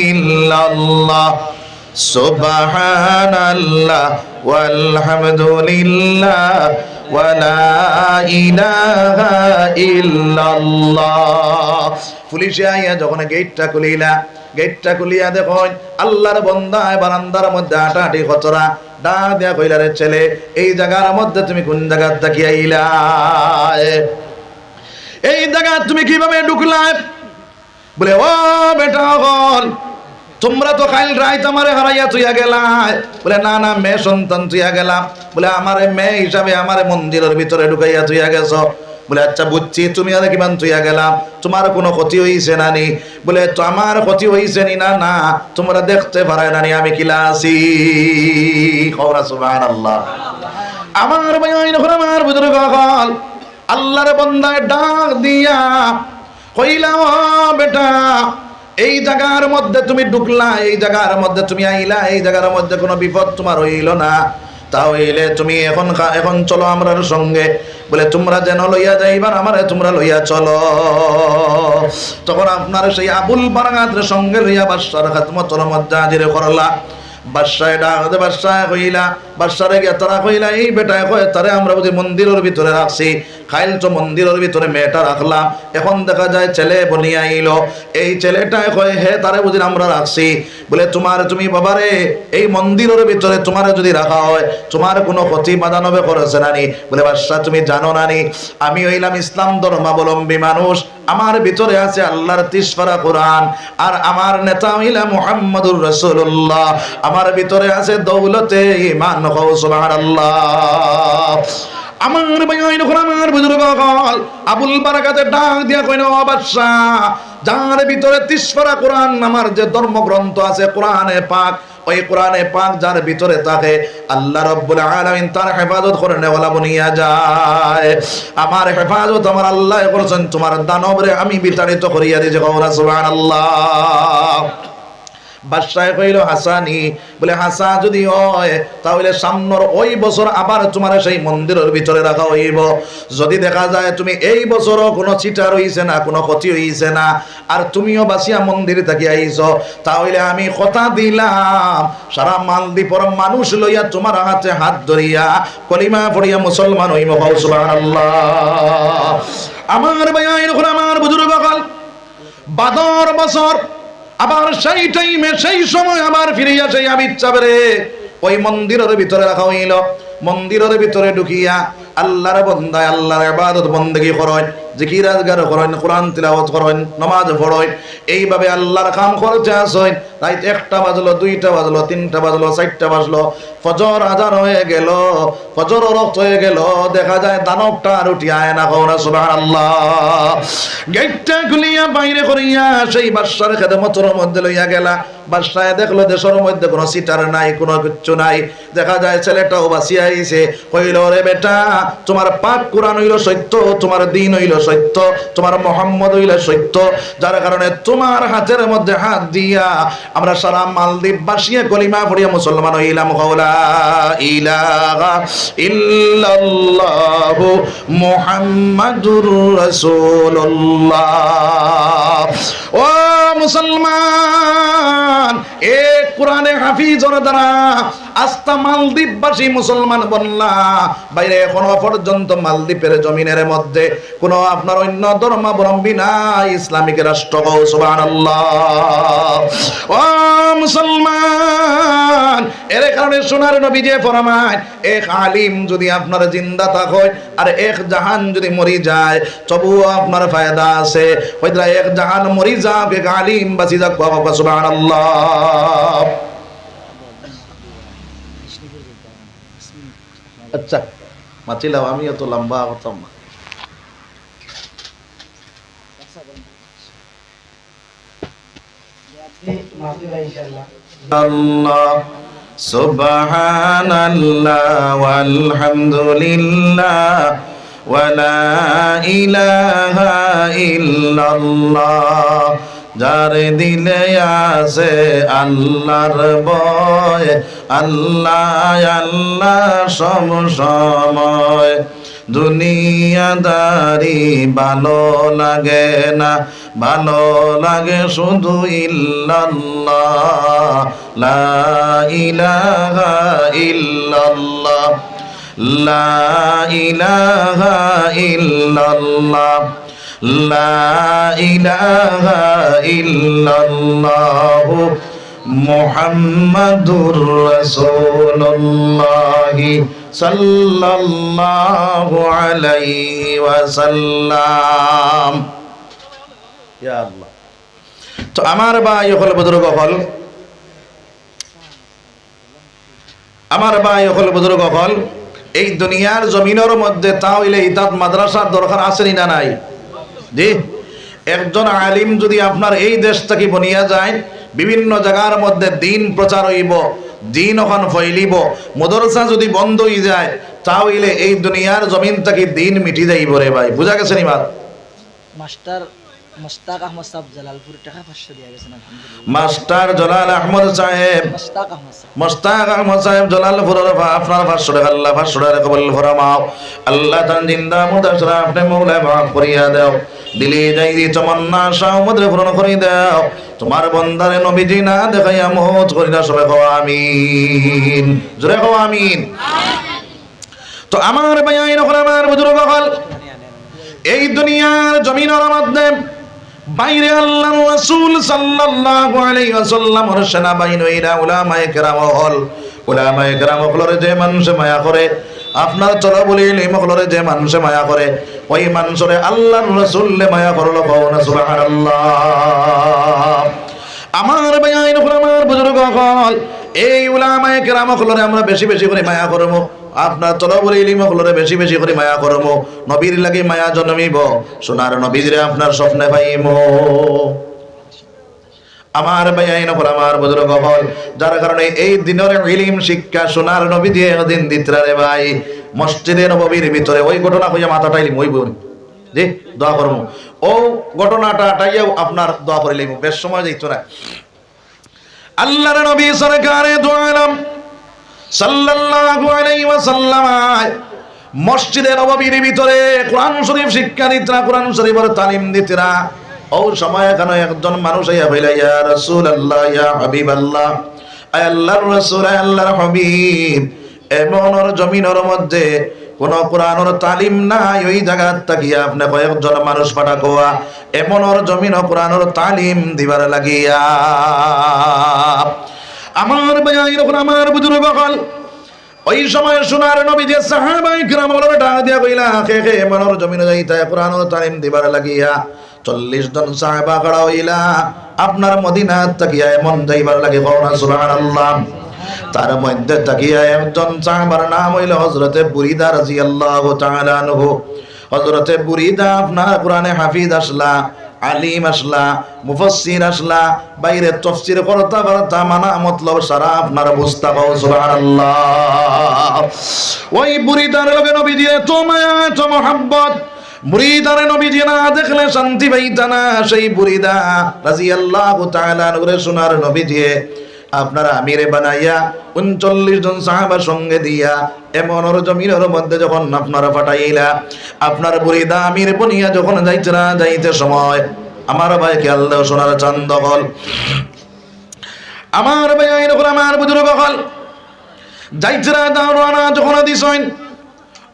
ইল্লাল্লাহ। সুবহানাল্লাহ ওয়ালহামদুলিল্লাহ ওয়ালা ইলাহা ইল্লাল্লাহ। পুলিশে আইয়া যখন গেটটা খুলিয়া দেখুন আল্লাহর বান্দায় বারান্দার মধ্যে হাঁটাহাঁটি খতরা। ডাক দিয়া কইলা রে ছেলে এই জায়গার মধ্যে তুমি কোন জায়গা থেকে আইলা, এই জায়গা তুমি কিভাবে ঢুকলা? বলে ও বেটা হল তোমরা তো কাল রাত আমারে হারাইয়া তুইয়া গেলা। বলে না না মেয়ে সন্তান তুইয়া গেলাম। বলে আমারে মেয়ে হিসাবে আমারে মন্দিরের ভিতরে ঢুকাইয়া তুইয়া গেছ। বলে আচ্ছা বুঝছি, তুমি আর কিমান তুইয়া গেলাম, তোমার কোনো ক্ষতি হইছে না নি? বলে তো আমার ক্ষতি হইছে নি না, না তোমরা দেখতে পারে না নি আমি কিলা আছি। খবর সুবহানাল্লাহ। আমার ভাই আমার বুজুর্গ হল আল্লাহর বান্দায় ডাক দিয়া কইলা, ও বেটা এই জায়গার মধ্যে তুমি ঢুকলা, এই জায়গার মধ্যে তুমি আইলা, এই জায়গার মধ্যে কোনো বিপদ তোমার হইল না, তাহলে তুমি এখন চলো আমরার সঙ্গে। বলে তোমরা যেন লইয়া যাইবার আমারে তোমরা লইয়া চলো। তখন আপনার সেই আবুল বারাকাতের সঙ্গে লইয়া বাদশার খাদমতের মধ্যে হাজির করলা। বাদশায় ডাক বাদশাহ কইলা, বাদশারে গিয়া তারা কইলা, এই বেটায় কয় তারে আমরা বুঝি মন্দিরের ভিতরে রাখছি, খাইল তো মন্দিরের ভিতরে মেয়েটা রাখলাম, এখন দেখা যায় ছেলে বনিয়া আইলো, এই ছেলেটায় কয় হে তারে বুঝি আমরা রাখছি। বলে তুমি বাবারে এই মন্দিরের ভিতরে তোমার যদি রাখা হয় তোমার কোনো ক্ষতি বাধানবে করেছে নানি? বলে বাদশাহ তুমি জানো নানি আমি হইলাম ইসলাম ধর্মাবলম্বী মানুষ, আমার ভিতরে আছে আল্লাহর 30 পারা কোরআন, আর আমার নেতা হইলা মুহাম্মদুর রাসূলুল্লাহ, আমার ভিতরে আছে দৌলতে ঈমান। সুবহানাল্লাহ। আমার ভাই আমার বুজুর্গ আবুল বারাকাতে ডাক দিয়া কইল, ও বাদশাহ যার ভিতরে 30 পারা কোরআন, আমার যে ধর্মগ্রন্থ আছে কোরআনে পাক, ওই কোরআনে পাক যার ভিতরে থাকে আল্লাহ রাব্বুল আলামিন তার হেফাজত করে নেওয়ালা বনিয়া যায়। আমার হেফাজত আমার আল্লাহ করেছেন, তোমার দানবরে আমি বিতাড়িত করিয়া দিয়েছি। সুবহানাল্লাহ। বাদশাহ কইল হাসানি, বলে হাসা যদি হয় তাহলে সামনের ওই বছর আবার তোমার সেই মন্দিরের ভিতরে রাখা হইব। যদি দেখা যায় তুমি এই বছরও কোনো চিটা রইছে না, কোনো ক্ষতি হইছে না, আর তুমিও বাসিয়া মন্দিরে থাকি আইছ, তাহলে আমি কথা দিলাম সারা মালদ্বীপের মানুষ লইয়া তোমার হাতে হাত ধরিয়া কলিমা পড়িয়া মুসলমান হইব। সুবহানাল্লাহ। আমার ভাই আমার বুজুর্গ কাল বাদর বছর আবার সেই টাইমে সেই সময় আবার ফিরিয়া সেই আমি ইচ্ছা করে ওই মন্দিরের ভিতরে রাখা হইল। মন্দিরের ভিতরে ঢুকিয়া আল্লাহর বান্দায় আল্লাহর ইবাদত বন্দেগী করেন, জিকির আজগার করেন, কোরআন তিলাওয়াত করেন, নামাজ পড়েন, এইভাবে আল্লাহর কাম করতে আসেন। রাত 1টা বাজলো, 2টা বাজলো, 3টা বাজলো, 4টা বাজলো, ফজর আজান হয়ে গেল, ফজর রক্ত হয়ে গেল, দেখা যায় দানবটা আর উঠিয়া আয় না। কওনা সুবহানাল্লাহ। গেটটা খুলিয়া বাইরে করিয়া সেই বাদশার খেদমতের মধ্যে লইয়া গেলা। বাদশায় দেখলো দেশের মধ্যে কোনো সিটার নাই, কোনো কিচ্ছু নাই, দেখা যায় ছেলেটাও বাঁচিয়া আইছে। কইল, রে বেটা তোমার পাক কোরআন হইল সত্য, তোমার দিন হইল সত্য, তোমার মোহাম্মদ হইল সত্য, যার কারণে তোমার হাতের মধ্যে হাত দিয়া আমরা সারা মালদ্বীপ বাসিয়া কলিমা পড়িয়া মুসলমান হইলাম। লা ইলাহা ইল্লাল্লাহু মুহাম্মাদুর রাসূলুল্লাহ। ও মুসলমান, এ কোরআনে হাফিজর দ্বারা আস্তা মালদ্বীপবাসী মুসলমান বনলা। বাইরে এখনো পর্যন্ত মালদ্বীপের জমিনের মধ্যে কোনো আপনার অন্য ধর্মাবলম্বী নাই, ইসলামিক রাষ্ট্র। সুবহানাল্লাহ। ও মুসলমান, এর কারণে সোনার নবী যে ফরমায়, এক আলিম যদি আপনার জিন্দা থাকে আর এক জাহান যদি মরি যায় তবুও আপনার ফায়দা আছে। হয়তো এক জাহান মরি যাক, এক আলিম বাঁচি যাক। সুবহানাল্লাহ। আচ্ছা মাছিলাম, আমি এত লম্বা হতাম না। আল্লাহ সুবহানাল্লাহ ওয়ালহামদুলিল্লাহ ওয়ালা ইলাহা ইল্লাল্লাহ। যার দিলে আছে আল্লাহর ভয়, আল্লাহ আল্লাহ সব সময়। দুনিয়াদারি ভালো লাগে না, ভালো লাগে শুধু ইল্লাল্লাহ। লা ইলাহা ইল্লাল্লাহ, লা ইলাহা ইল্লাল্লাহ, লা ইলাহা ইল্লাল্লাহ মুহাম্মাদুর রাসূলুল্লাহ সাল্লাল্লাহু আলাইহি ওয়াসাল্লাম। ইয়া আল্লাহ। তো আমার ভাই হল বুজুর্গ হল, আমার ভাই হল বুজুর্গ হল, এই দুনিয়ার জমিনের মধ্যে তাহলে ইতাত মাদ্রাসার দরকার আছে না নাই? জি, একজন আলিম যদি আপনার এই দেশ থেকে বনিয়া যায়, বিভিন্ন জায়গার মধ্যে দিন প্রচার হইব, দিন ওখান ফইলিব, মাদ্রাসা যদি বন্ধ হয়ে যায় তাহলে এই দুনিয়ার জমিন থেকে দিন মিটি যাইব রে ভাই। বুঝা গেছে নি মার? মাস্টার মুস্তাক আহমদ সাহেব জালালপুর টাকা 500 দিয়া গেছেন আলহামদুলিল্লাহ। মাস্টার জালাল আহমদ সাহেব, মুস্তাক আহমদ সাহেব জালালপুর, আপনার 500 টাকা আল্লাহ 500 টাকা কবুল ফরমাও। আল্লাহ তান জিন্দা মুদাসরা আপনি মৌলা মাফ করিয়া দাও, দিলে যাই দি তমন্না শাহ মদরে পূরণ করে দাও। তোমার বন্দারে নবীজি না দেখাইয়া মওত করিনা, সবাই কও আমিন, জোরে কও আমিন। তো আমার ভাইয়াইন হল, আমার বুজুর্গ হল, এই দুনিয়ার জমিনের মধ্যে বাইরে আল্লাহর রাসূল সাল্লাল্লাহু আলাইহি ওয়াসাল্লামের সেনাবাহিনীরা উলামায়ে কেরাম হল। উলামায়ে কেরাম হলরে যে মানুষ মায়া করে, আপনার চলো বলি এই মহলরে যে মানুষ মায়া করে, ওই মানুষরে আল্লাহর রাসূলে মায়া করলো। কওনা সুবহানাল্লাহ। আমার ভাইয়াইন হল, আমার বুজুর্গ হল, এই উলামায়ে কেরাম হলরে আমরা বেশি বেশি করে মায়া করব। আপনার তলবুল ইলম হলরে বেশি বেশি করে মায়া করব। নবীর লাগি মায়া জন্মিব, সোনার নবীরে আপনার স্বপ্নে পাইব। আমার ভাইয়াইন হল, আমার বুজুর্গ হল, যার কারণে এই দিনের ইলম শিক্ষা সোনার নবী দিয়ে দিন দিতরা রে ভাই। মসজিদে নববীর ভিতরে ওই ঘটনা হইয়া মাথাটা ইলিম ওই বই জি দোয়া করবো। ও ঘটনাটা টাইয়াও আপনার দোয়া করে লিম, বেশ সময় যাইত না। আল্লাহর নবী সরকারে দু আলম সাল্লাল্লাহু আলাইহি ওয়াসাল্লাম মসজিদে নববীর ভিতরে কোরআন শরীফ শিক্ষা দিতরা, কোরআন শরীফের তালিম দিতরা। ও সময় এখানে একজন মানুষ আইয়া কইলা, ইয়া রাসূলুল্লাহ, ইয়া হাবিবাল্লাহ, আয় আল্লাহর রাসূল, আয় আল্লাহর হাবিব, এমনর জমিনের মধ্যে কোন কোরআনের তালিম নাই, ওই জায়গা তাকিয়া আপনি কয়েকজন মানুষ পাঠা কোয়া এমনর জমিন কোরআনের তালিম দিবার লাগিয়া। আমার ভাইয়াইন হল, আমার বুজুর্গ হল, ওই সময় সোনার নবী যে সাহাবায়ে কিরাম ওরে ডাক দিয়া কইলা, কে কে এমনর জমিনে যাইতা কোরআনের তালিম দিবার লাগিয়া। 40 জন সাহাবা খাড়া হইলা আপনার মদিনা তাকিয়া এমন যাইবার লাগে। কওনা সুবহানাল্লাহ। তার মধ্যে তাকিয়া একজন সাহাবার নাম হইল হযরতে বুরিদা রাদিয়াল্লাহু তাআলা আনহু। হযরতে বুরিদা আপনার কোরআনে হাফিজ আসলা, আলিম আসলা, মুফাসসির আসলা, বাইরে তাফসীর করতা করতা মানা মতলব সারা আপনার বুঝতা। কও সুবহানাল্লাহ। ওই বুরিদার লগে নবীজি এত মায়া, এত মোহাব্বত, বুরিদার নবীজি না দেখলে শান্তি পাইতা না। সেই বুরিদা রাদিয়াল্লাহু তাআলা আনহু সোনার নবীজি আপনারা আমিরে বানাইয়া 39 জন সাহাবার সঙ্গে দিয়া এমনর জমিনের মধ্যে যখন আপনারা পাঠাইলা, আপনার বুরিদা আমির বনিয়া যখন যাইতে সময় আমার ভাইকে আল্লাহ সোনার চান্দ হল। আমার ভাই আইন হল, আমার বুজুর্গ হল, যাইতেরা দাওরানা যখন দিছেন,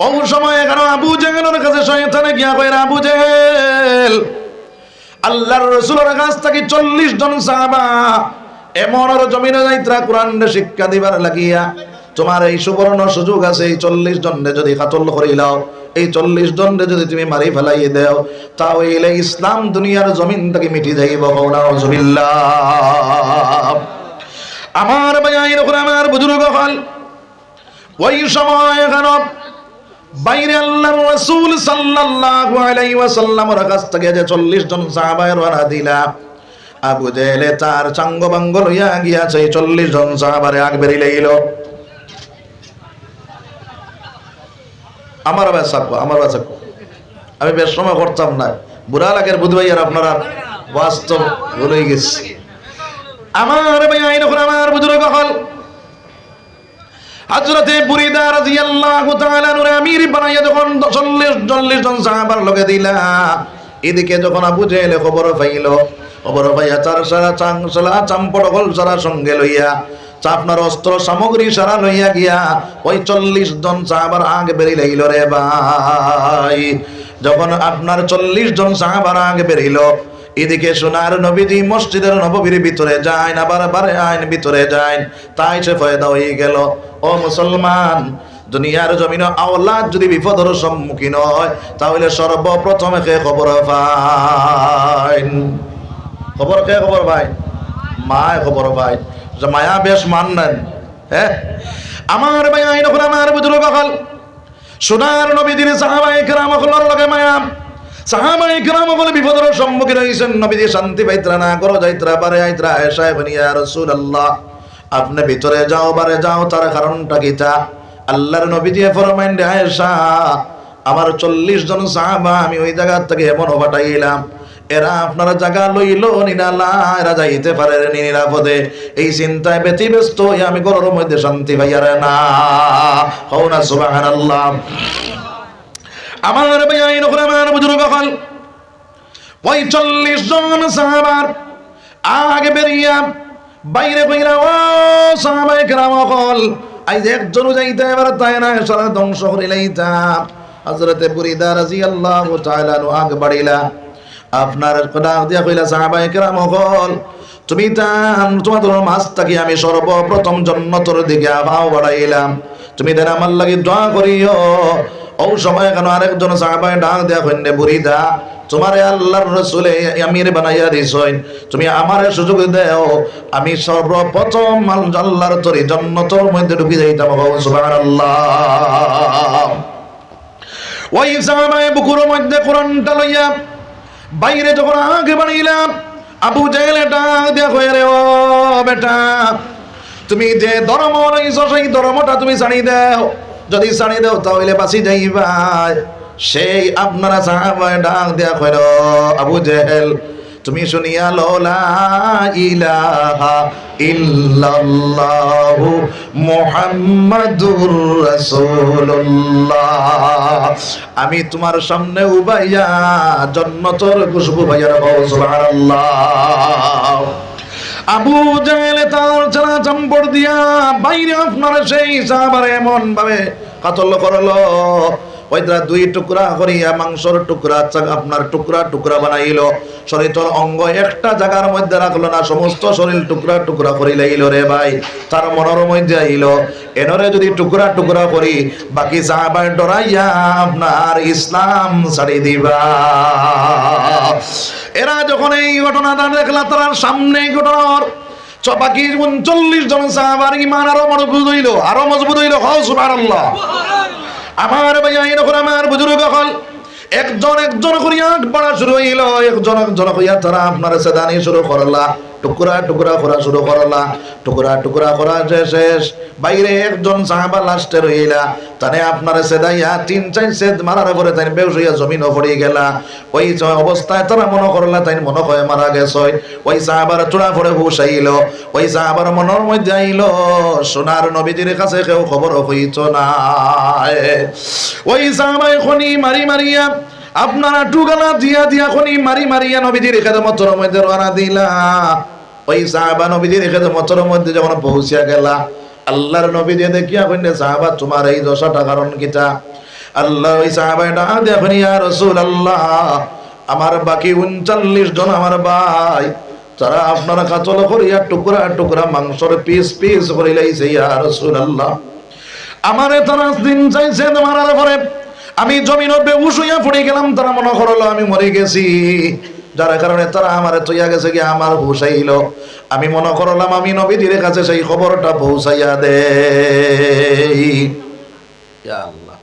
ও সময় এখানে আবু জেহেলের কাছে শয়তানে গিয়া কইরা, আবু জেহেল, আল্লাহর রাসূলের কাছ থেকে 40 জন সাহাবা এমনর জমিনে যাইত্রা কোরআন শিক্ষা দিবার লাগিয়া, তোমার এই সুবর্ণ সুযোগ আছে। এই 40 জনরে যদি কাতল করিলাও, এই 40 জনরে যদি তুমি মারি ফেলাই দেও, তাহলে ইসলাম দুনিয়ার জমিন থেকে মিটি যাইব। নাউযুবিল্লাহ। আমার ভাইয়াইন হল, আমার বুজুর্গ হল, ওই সময় এখানে বাইরে আল্লাহর রাসূল সাল্লাল্লাহু আলাইহি ওয়াসাল্লামের কাছ থেকে যে 40 জন সাহাবা রওনা দিলা, আবু জেহেল তার চাঙ্গ বাঙ্গ লইয়া গিয়াছে 40 জন সাহাবারে আগ বেরি লইল। আমার বাসাকো আমি বেশ সময় করতাম না, বুড়া লাগের বুধ ভাইয়ার আপনারা বাস্তব ভুলেই গেছে। আমার ভাই আইন হল, আমার বুজুর্গ হল, হযরতে বুরিদা রাদিয়াল্লাহু তাআলা নূরে আমির বানাইয়া যখন 40 জন সাহাবার লগে দিলা, এদিকে যখন আবু জেহেল খবর পাইল, খবর পাইয়া তার সারা চাংসলা চাম্পট হল সারা সঙ্গে লইয়া, আপনার অস্ত্র সামগ্রী সারা লইয়া গিয়া ওই 40 জন সাহাবার আগে বেরিয়ে লাইল রে ভাই। যখন আপনার 40 জন সাহাবার আগে বেরিল, এদিকে সোনার নবীজি মসজিদের নববীর ভিতরে যায় না, বারে আইন ভিতরে যায়, তাই সে ফায়দা হয়ে গেল। ও মুসলমান, দুনিয়ার জমিনে আওলাদ যদি বিপদের সম্মুখীন হয়, তাহলে সর্বপ্রথমে কে খবর পায়? খবর কে খবর পায়? মায় খবর পায়। মায়া বেশ মান নেন। হ্যাঁ, আমার ভাই আইন হল, আমার বুজুর্গ হল, সোনার নবীজির সাহাবায়ে কেরাম হলোর লগে মায়া সাহাবায়ে কেরাম হলে বিপদের সম্মুখীন হইছেন নবীজি শান্তি পাইতরা না করো যাইতরা বারে আইতরা আয়েশা বনি ইয়া রাসূলুল্লাহ আপনি ভিতরে যাও বারে যাও তার কারণটা কিটা আল্লাহর নবীজি ফরমাইন রে আয়েশা আমার 40 জন সাহাবা আমি ওই জায়গা থেকে এমন পাঠাইলাম এরা আপনারা জায়গা লইল নিরালা এরা যাইতে পারে নিরাপদে এই চিন্তায় ব্যতিব্যস্ত হয়ে আমি ঘরের মধ্যে শান্তি পাইয়ারে না হও না সুবহানাল্লাহ আমার বেয়াইন আমার বুজুর্গ হল 45 জন সাহাবার আগে বেরিয়া বাইরে কইরা ও সাহাবায়ে কেরাম হল আইজ একজন যাইতে এবার তাই না সারা ধ্বংস করিলাইতা হযরতে বুরিদা রাদিয়াল্লাহু তাআলা আগে বাড়িলা আপনার কথা দিয়া কইলা সাহাবায়ে কেরাম হল তুমি তোমাদের মাছ থাকি আমি সর্বপ্রথম জান্নাতের দিকে আবাও বাড়াইলাম তুমি দেন আমার লাগি দোয়া করিও ও সময় কেন আরেকজন সাহাবায়ে ডাক দেয়া কইনে বুরিদা তোমারে আল্লাহর রাসূলে আমির বানাইয়া দিছইন তুমি আমারে সুযোগ দাও আমি সর্বপ্রথম আল্লাহর তরি জান্নাতের মধ্যে ঢুকে যাইতাম সুবহানাল্লাহ ওই সাহাবায়ে বুকুরের মধ্যে কোরআনটা লইয়া বাইরে যখন আগে বাড়িলাম আবু জেহেল ডাক দিয়া কইরে রে ও বেটা তুমি যে ধর্ম রইছো সেই ধর্মটা তুমি ছাড়ি দাও যদি ছাড়ি দাও তাহলে বাঁচি যাইবা সেই আপনারা সাহাবায়ে ডাক দিয়া কইরো আবু জেহেল তুমি শুনিয়া লো লা ইলাহা ইল্লাল্লাহু মুহাম্মাদুর রাসূলুল্লাহ আমি তোমার সামনে উবাইয়া জান্নাতের খুশবু পাইয়া রাখো সুবহানাল্লাহ আবু জেহেল তার চালা চাম্পড় দিয়া বাইরে আপনার সেই সাহাবারে এমন ভাবে কাতল করলো ওইটা 2 টুকরা করিয়া মাংসর টুকরা আপনার টুকরা টুকরা বানাইলো শরীরের অঙ্গ একটা জায়গার মধ্যে রাখলো না সমস্ত শরীর টুকরা টুকরা করি লাইলো রে ভাই তার মনের মধ্যে আইলো এনরে যদি টুকরা টুকরা করি বাকি সাহাবা ডরাইয়া আপনার ইসলাম ছাড়ি দিবা এরা যখন এই ঘটনাটা দেখলা তার সামনে ঘটনার বাকি 39 জন সাহাবার ঈমান আরো মজবুত হইলো সুবহানাল্লাহ আমার ভাইয়া এরকম আমার বুজুর্গ হল একজন একজন করিয়া পড়া শুরু হইল একজন একজন করিয়া তারা আপনার সেদানি শুরু করলা টুকরা টুকরা করা শুরু করলা টুকরা টুকরা করা শেষ বাইরে একজন সাহাবা লাস্টে রইলা তানে আপনার সেদাইয়া 3-4 সেদ মারার পরে তাই বেউস হইয়া জমিনও পড়ে গেলা ওই অবস্থায় তারা মনে করলা তাই মনে হয় মারা গেছে ওই সাহাবার চূড়া পড়ে হুশ আইল ওই সাহাবার মনের মধ্যে আইল সোনার নবীজির কাছে কেউ খবর হইত না ওই সাহাবা এখনই মারিয়া আপনারা টুকালা দিয়া দিয়া খনি মারিয়া নবীজির খেদমতের মধ্যে রওনা দিলা ওই সাহাবা নবীজির খেদমতের মধ্যে যখন পৌঁছিয়া গেলা আল্লাহর নবী যে দেখিয়া কইলে সাহাবা তোমার এই দশাটা কারণ কিটা আল্লাহ ওই সাহাবাটা দেখেন ইয়া রাসূলুল্লাহ আমার বাকি 39 জন আমার ভাই তারা আপনারা কাতল করিয়া টুকরা টুকরা মাংসের পিস পিস করে লাইছে ইয়া রাসূলুল্লাহ আমারে তারা দিন চাইছে মারার পরে আমি জমিনের বেহুশ হইয়া পড়ে গেলাম তারা মনে করলো আমি মরে গেছি যার কারণে তারা আমারে তৈয়া গেছে কি আমার হুশ আইল আমি মনে করলাম আমি নবীজির কাছে সেই খবরটা পৌঁছাইয়া দেই ইয়া আল্লাহ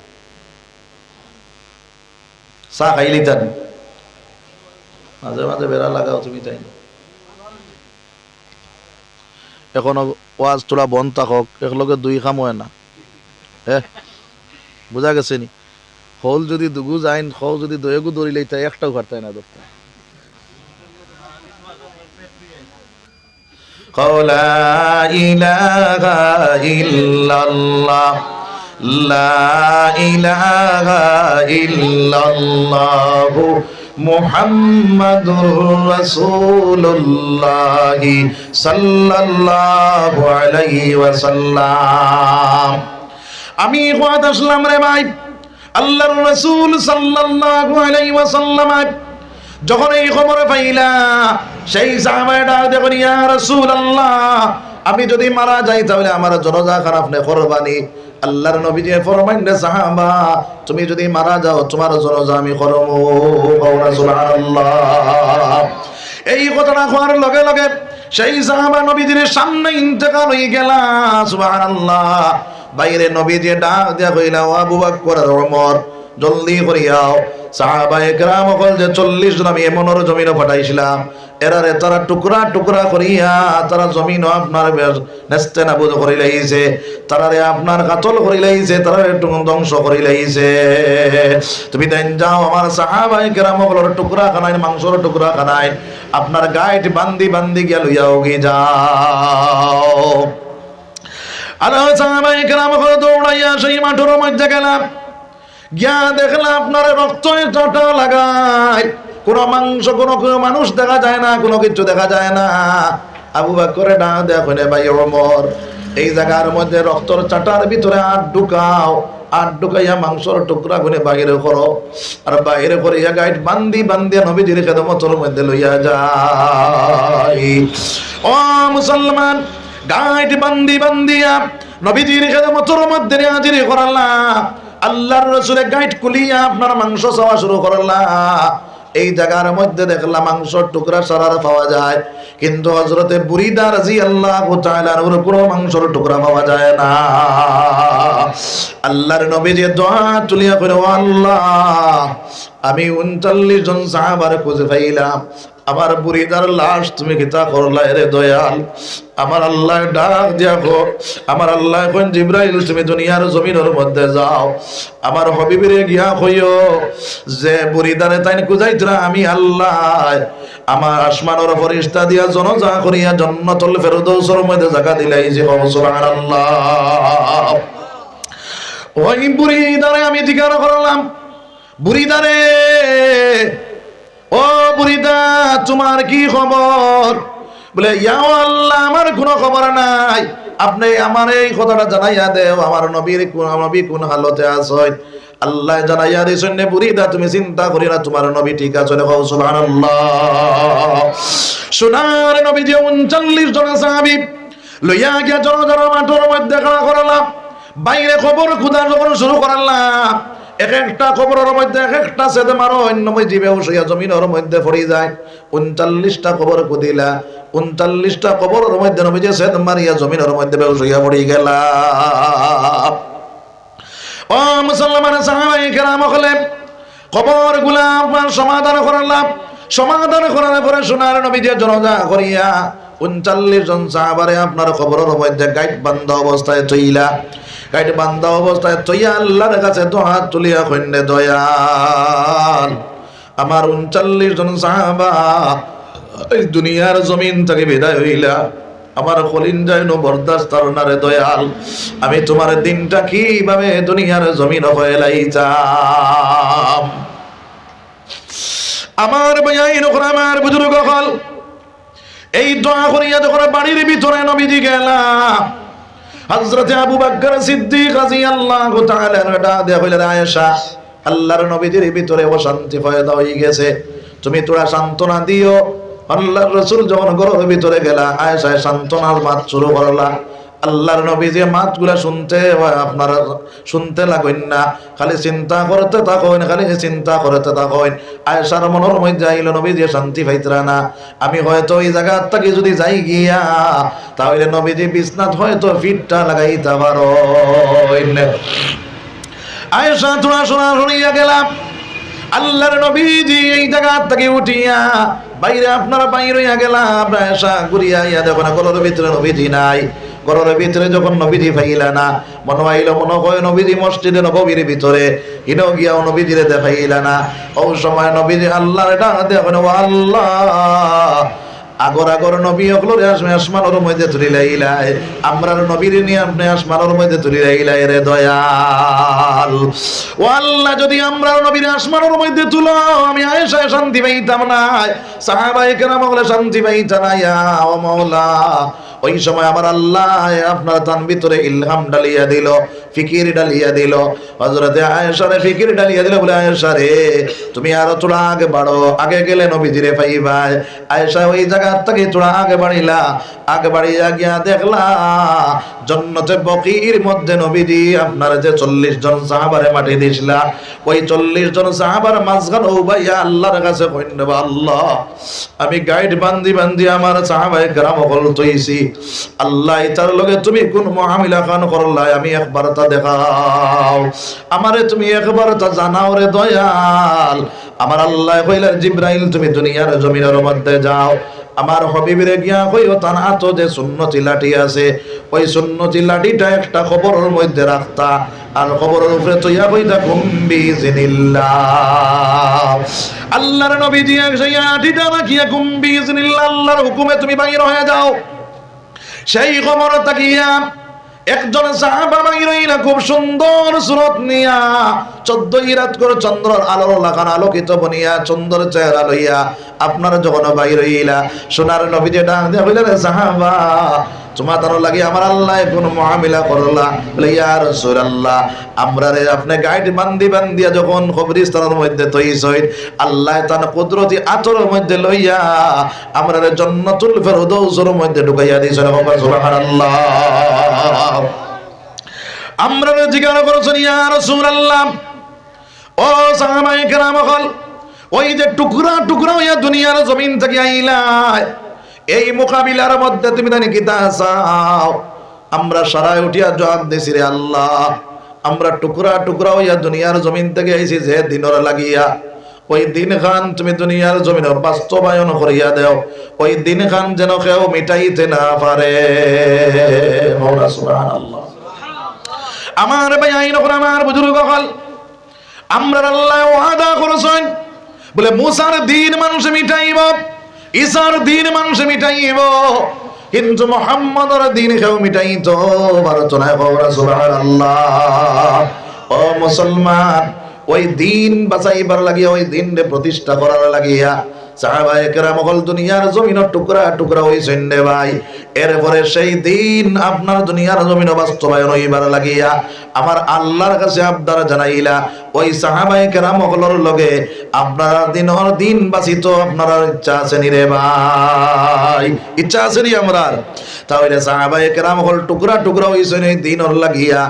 চা খাইলি তান মাঝে মাঝে বেড়া লাগাও তুমি তাই এখনো ওয়াজ তোরা বন্ধ থাকক একলগে দুই খাম হয় না হ্যাঁ বুঝা গেছে নি হল যদি দুগু যাইন হল যদি দয়েগু দৌড়িলে তাই একটাও ঘাটতায় না ধরতে লা ইলাহা ইল্লাল্লাহ লা ইলাহা ইল্লাল্লাহ মুহাম্মাদুর রাসূলুল্লাহ সাল্লাল্লাহু আলাইহি ওয়াসাল্লাম আমি ওয়াদ আসলাম রে ভাই আল্লাহর রাসূল সাল্লাল্লাহু আলাইহি ওয়াসাল্লাম যখন এই খবর পাইলা সেই সাহাবাটা দেখুন ইয়া রাসূলুল্লাহ আমি যদি মারা যাই তাহলে আমার জানাজা খারাপ নে কুরবানি আল্লাহর নবী যে ফরমাইন রে সাহাবা তুমি যদি মারা যাও তোমার জানাজা আমি করব সুবহানাল্লাহ এই কথাটা হওয়ার লগে লগে সেই সাহাবা নবীজির সামনে ইন্তেকাল হয়ে গেল সুবহানাল্লাহ বাইরে নবীজি ডাক দিয়া কইলা ও আবু বকর আর ওমর জলদি করিয়াও সাহাবায়ে কেরাম হল যে 40 জন আমি এমনর জমিনে পাঠাইছিলাম এরারে তারা টুকরা টুকরা করিয়া তারা জমিন আপনার নেস্তে নাবুদ করে লাইছে তারারে আপনার কাতল করে লাইছে তারারে ধ্বংস করে লাইছে তুমি দেন যাও আমার সাহাবায়ে কেরাম হলর টুকরা খানাই মাংসর টুকরা খানাই আপনার গাইড বান্দি বান্দি গিয়া লইয়াও গি যাও আর সাহাবায়ে কেরাম হল দৌড়াইয়া সেই মাঠের মধ্যে গেলাম গিয়া দেখলাম আপনার রক্ত চটা লাগায় কোনো মাংস কোনো মানুষ দেখা যায় না কোনো কিছু দেখা যায় না আবু বকর ডাক দেয়া কইলে ভাই ওমর এই জায়গার মধ্যে রক্তর চাটার ভিতরে আট ঢুকাইয়া মাংসর টুকরা গুনে বাইরে করো আর বাইরে করিয়া গাইড বান্দি বান্দিয়া নবীজির খেদমতের মধ্যে লইয়া যায় ও মুসলমান গাইড বান্দি বান্দিয়া নবীজির খেদমতের মধ্যে হাজির করালাম আল্লাহর রাসূলের গাইড কুলিয়া আপনার মাংস চাওয়া শুরু করলা এই জায়গার মধ্যে দেখলাম মাংসর টুকরা সারার পাওয়া যায় কিন্তু হযরতে বুরিদা রাদিয়াল্লাহু তাআলা এর কোনো মাংসর টুকরা পাওয়া যায় না আল্লাহর নবী যে দোয়া তুলিয়া কইলো আল্লাহ আমি 39 জন সাহাবার খুঁজে পাইলাম আমার বুরিদার লাশ তুমি কিতা করলা রে দয়াল আমার আল্লাহ ডাক দিয়া গো আমার আল্লাহ কোন জিবরাইল তুমি দুনিয়ার জমিনের মধ্যে যাও আমার হাবিবেরে গিয়া কইও যে বুরিদারে তাইন কুজাইতরা আমি আল্লাহ আমার আসমানের ফেরেশতা দিয়া জনজা করিয়া জান্নাতুল ফেরদৌসের মধ্যে জায়গা দিলাই যে সুবহানাল্লাহ ওই বুরিদারে আমি জিজ্ঞাসা করলাম বুরিদারে ও বুরিদা তোমার কি খবর বলে ইয়া আল্লাহ আমার কোনো খবর নাই আপনি আমার এই কথাটা জানাইয়া দেও আমার নবী কোন হালতে আছেন আল্লাহ জানাইয়া দিছেন বুরিদা তুমি চিন্তা করি না তোমার নবী ঠিক আছে সুবহানাল্লাহ সোনার নবী যে 39 জন সাহাবী লইয়া গিয়া জন মাঠের মধ্যে খাড়া করলাম বাইরে খবর খুদা যখন শুরু করলাম এক একটা খবরের মধ্যে এক একটা সেদে মারো অন্য জীবে বসিয়া জমিনের মধ্যে পড়ে যায় 39টা খবর কুদিলা 39টা খবরের মধ্যে নবীজি সেদ মারিয়া জমিনের মধ্যে বসিয়া পড়ে গেলা ও মুসলমান সাহাবায়ে কেরাম হলে খবরগুলা আপনার সমাধান করার পরে সোনার নবীজি জনজা করিয়া 39 জন সাহাবারে আপনার খবরের মধ্যে গাইড বান্ধ অবস্থায় চইলা গাইড বান্ধা অবস্থায় তৈয়া আল্লাহর কাছে দোয়া তুলিয়া কইনে দয়াল আমার 39 জন সাহাবা এই দুনিয়ার জমিন থেকে বিদায় হইলা আমার কলিজায় নো বরদাস্ত না রে দয়াল আমি তোমার দিনটা কিভাবে দুনিয়ার জমিন হইলাইতাম আমার ভাইয়াইন আমার বুজুর্গ হল এই দোয়া করিয়া যখন বাড়ির ভিতরে নবীজি গেলা হযরত আবু বকর সিদ্দিক রাদিয়াল্লাহু তাআলা এটা দেয়া হইল আয়েশা আল্লাহর নবীজির ভিতরে অশান্তি পয়দা হয়ে গেছে তুমি তোরা সান্তনা দিও আল্লাহর রাসূল যখন ঘরের ভিতরে গেলা আয়েশা সান্তনার মাত শুরু করলা আল্লাহর নবী যে মাতগুলা শুনতে লাগেন না খালি চিন্তা করতে থাকেন আয়েশার মনের মধ্যে আইল নবী যে শান্তি পাইতরা না আমি হয়তো এই জায়গা থেকে যদি যাই গিয়া তাহলে নবীজি বিছনাত হয়তো ফিটটা লাগাইতে পারো আয়েশা তোরা শোনা শুনিয়া গেলাম আল্লাহর নবীজি এই জায়গা থেকে উঠিয়া বাইরে আপনারা বাইরে গেলাম আয়েশা ঘুরিয়া ইয়া দেখো না ঘরের ভিতরে নবীজি নাই ঘরের ভিতরে যখন নবীজি পাইলা না মনে হইল মনে হয় নবীজি মসজিদে নববীর ভিতরে ইনো গিয়াও নবীজিরে দেখাইলা না ও সময় নবীজি আল্লাহর ডাক দেখো না আল্লাহ আগর নবী হকলরে আসমানের মধ্যে তুলি লাইলাই আমরার নবীর নিয়ে আপনি আসমানের মধ্যে তুলি লাইলাই রে দয়াল ও আল্লাহ যদি আমরার নবীর আসমানের মধ্যে তুলো আমি আয়েশা শান্তি পাইতাম না সাহাবায়ে কেরাম বলে শান্তি পাইতাম না ইয়া ও মাওলা ওই সময় আমার আল্লাহ আপনার তান ভিতরে ইলহাম ডালিয়া দিল ফিকির ডালিয়া দিল হযরতে আয়েশারে ফিকির ডালিয়া দিল বলে আয়েশা রে তুমি আরো তোরা আগে বাড়ো আগে গেলে নবীজিরে পাইবা আয়েশা ওই জায়গা থেকে তোরা আগে বাড়িলা আগে বাড়িয়া গিয়া দেখলা জান্নাতে বকির মধ্যে নবীজি আপনার যে 40 জন সাহাবারে মাটি দিছিলা ওই 40 জন সাহাবার মাঝখান ও ভাইয়া আল্লাহর কাছে কইন আল্লাহ আমি গাইড বান্দি আমার সাহাবায়ে কেরাম হল তৈছি আল্লাহ তার লগে তুমি কোন মুআমিলা খান করলাই আমি একবার তা দেখাও, আমারে তুমি একবার তা জানাও রে দয়াল। আমার আল্লাহ কইলা জিবরাইল তুমি দুনিয়ার জমিনের মধ্যে যাও, আমার হবিবরে গিয়া কইও তার হাত যে সুন্নতি লাঠি আছে ওই সুন্নতি লাঠিটা একটা কবরের মধ্যে রাখতা, আর কবরের উপরে তৈয়া কইতা কুম্বি জিনিল্লাহ। আল্লাহর নবী দিয়া সেই লাঠিটা রাখিয়া কুম্বি জিনিল্লাহ আল্লাহর হুকুমে তুমি বাইর হয়ে যাও। সেই কবর তাকিয়া একজন সাহাবা বাইর হইলা খুব সুন্দর সুরত নিয়া 14 রাত করে চন্দ্রের আলোর লাগান আলোকিত বনিয়া সুন্দর চেহারা লইয়া আপনার যখন বাইর হইলা সোনার নবী যে ডাক দিয়া কইলা রে সাহাবা তোমার তার লাগি আমার আল্লাহ কোন মুআমিলা করলা? বলে ইয়া রাসূলুল্লাহ আমরা রে আপনি গাইড বান্দিয়া যখন কবরস্থানের মধ্যে তৈছই আল্লাহ তার কুদরতি আতরের মধ্যে লইয়া আমরা রে জান্নাতুল ফেরদাউসের মধ্যে ঢুকাইয়া দিয়েছেন। সুবহানাল্লাহ। আমরা রে জিজ্ঞাসা করছেন ইয়া রাসূলুল্লাহ ও সাহাবায়ে কেরাম হল ওই যে টুকরা টুকরা হইয়া দুনিয়ার জমিন থেকে আইলা এই মোকাবিলার মধ্যে তুমি জানি কি তা চাও? আমরা সারায় উঠিয়া জবাব দিছি রে আল্লাহ আমরা টুকরা টুকরা হইয়া দুনিয়ার জমিন থেকে আইছি যে দিনর লাগিয়া, ওই দিন খান তুমি দুনিয়ার জমিনে বাস্তবায়ন করিয়া দেও, ওই দিন খান যেন কেউ মিটাইতে না পারে। মাওলা সুবহানাল্লাহ। আমার ভাই আইন আমার বুজুর্গ হল আমরা আল্লাহ ওয়াদা করেছেন বলে মুসার দিন মানুষ মিটাইব, ঈসার দিন মানুষ মিটাইব, কিন্তু মুহাম্মদের দিন কেউ মিটাইতো পারতো না। সুবহানাল্লাহ। ও মুসলমান ওই দিন বাঁচাইবার লাগিয়া ওই দিন প্রতিষ্ঠা করার লাগিয়া সাহাবায়ে কেরাম হল দুনিয়ার জমিন টুকরা টুকরা হইছেন রে ভাই। এরপরে সেই দিন আপনার দুনিয়ার জমিন বাস্তবায়ন হইবার লাগিয়া আমার আল্লাহর কাছে আবদার জানাইলা ওই সাহাবায়ে কেরাম হলর লগে আপনারা দিন বাঁচিত আপনার ইচ্ছা আছে নি রে ভাই? ইচ্ছা আছে নি আমরার? তাহলে সাহাবায়ে কেরাম হল টুকরা টুকরা হইছেন এই দিনর লাগিয়া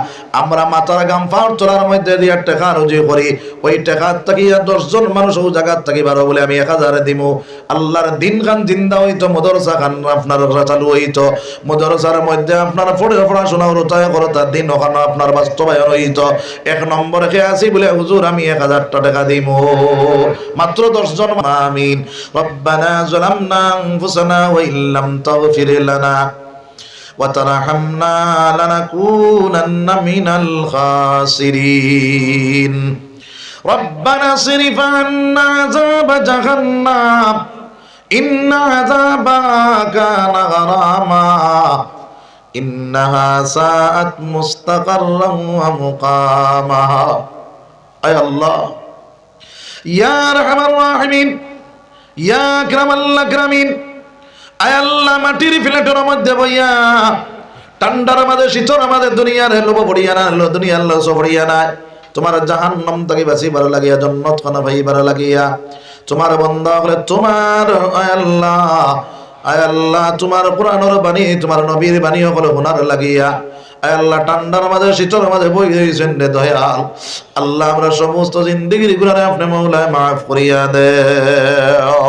আমরা মাথার গাম পাওয়ার চলার মধ্যে দিয়া টাকা রুজি করি, ওই টাকা তাকিয়া 10 জন মানুষ ও জায়গার থাকিবার বলে আমি 1000 দিমু। আল্লাহর দিন খান জিন্দা হইতো, মাদ্রাসা খান আপনার চালু হইতো, মাদ্রাসার মধ্যে আপনার পড়াশোনা রোতায় করতা দিন ওখানে আপনার বাস্তবায়ন হইতো। 1 নম্বরে কে আসি বলে হুজুর আমি 1000 টাকা দিমু, মাত্র 10 জন। আমিন। রব্বানা যালামনা আনফুসানা ওয়া ইল্লাম তাগফির লানা ওয়া তারহামনা লানাকুনান্না মিনাল খাসিরিন। ربنا اصرف عنا عذاب جهنم إن عذابها كان غراما إنها ساءت مستقرا ومقاما। أي الله يا أرحم الراحمين يا أكرم الأكرمين। أي الله মাটির ফিলেটের মধ্যে বইয়া ঠান্ডার মধ্যে শীতের মধ্যে দুনিয়ার লোভ পড়িয়া না, দুনিয়ার লোভ পড়িয়া না, তোমার জাহান্নাম থেকে বাঁচিবার লাগিয়া জান্নাত খানা পাইবার লাগিয়া তোমার বান্দা হলে তোমার আয় আল্লাহ তোমার কোরআনের বাণী তোমার নবীর বাণী হলো শোনার লাগিয়া আয় আল্লাহ ঠান্ডার মাঝে শীতের মাঝে বই দিয়েছেন রে দয়াল। আল্লাহ আমরা সমস্ত জিন্দেগির গুনাহ আপনি মাওলা মাফ করিয়া দেও।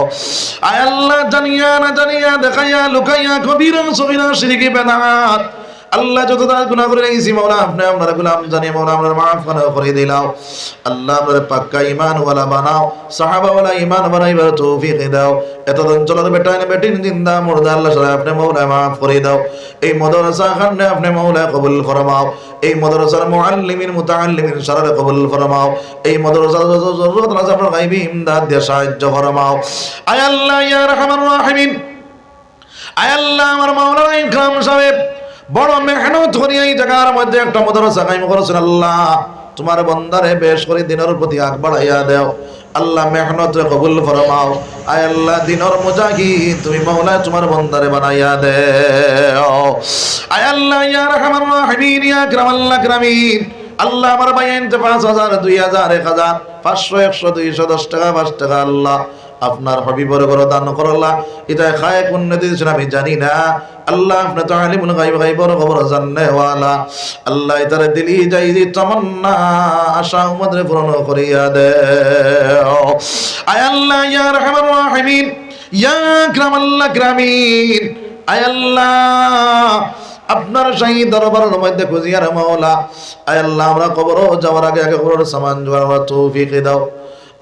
আয় আল্লাহ জানিয়া না জানিয়া দেখাইয়া লুকাইয়া কবিরা সগীরা শিরকি বেদাত আল্লাহ যত তার গুনাহ করে নিয়েছি মাওলা আপনি আমরা গোলাম জানিয়ে মাওলা আমরা মাফ করে দিলাও। আল্লাহ আমরা পাক্কা ঈমান ওয়ালা বানাও, সাহাবা ওয়ালা ঈমান বানাইবার তৌফিক দাও। এত অঞ্চলের বেটাইন বেটিন জিন্দা মুর্দা আল্লাহ সারা আপনি মাওলা মাফ করে দাও। এই মাদ্রাসা খানে আপনি মাওলা কবুল ফরমাও, এই মাদ্রাসার মুআল্লিমিন মুতাআল্লিমিন সারা কবুল ফরমাও, এই মাদ্রাসার যত জরুরত আছে আপনার গায়বী ইমদাদ দিয়ে সাহায্য ফরমাও। আয় আল্লাহ ইয়া রাহমানুর রাহিমিন। আয় আল্লাহ আমার মাওলানা ইকরাম সাহেব বড় মেহনত করিয়া এই জায়গার মধ্যে একটা মাদ্রাসা কায়েম করেছেন। আল্লাহ তোমার বান্দারে বেশ করে দিনের প্রতি আগ বাড়াইয়া দেও। আল্লাহ মেহনত কবুল ফরমাও। আয় আল্লাহ দিনের মুজাহিদ তুমি মাওলা তোমার বান্দারে বানাইয়া দেও। আয় আল্লাহ ইয়া রাহমানুর রাহিমিন ইয়া আকরামাল আকরামিন। আল্লাহ আমার বাইন 5000 2000 1000 500 100 200 10 টাকা 5 টাকা আল্লাহ আপনার হাবিবের ঘরে দান করলা, এটা খায় কোন দিয়েছেন আমি জানি না। আল্লাহ আপনি তো আলিমুল গায়ব গায়বের খবর জানেন ওয়ালা। আল্লাহ এটারে দিলি যাই যে তামান্না আশা উম্মতের পূরণ করিয়া দেও। আয় আল্লাহ ইয়া রাহমানুর রাহিমিন ইয়া আকরামাল আকরামিন। আয় আল্লাহ আপনার শাহী দরবারের মধ্যে খুঁজিয়ার মাওলা, আয় আল্লাহ আমরা কবরও যাওয়ার আগে আগে কবরের সামান জোগাড় তৌফিক দাও।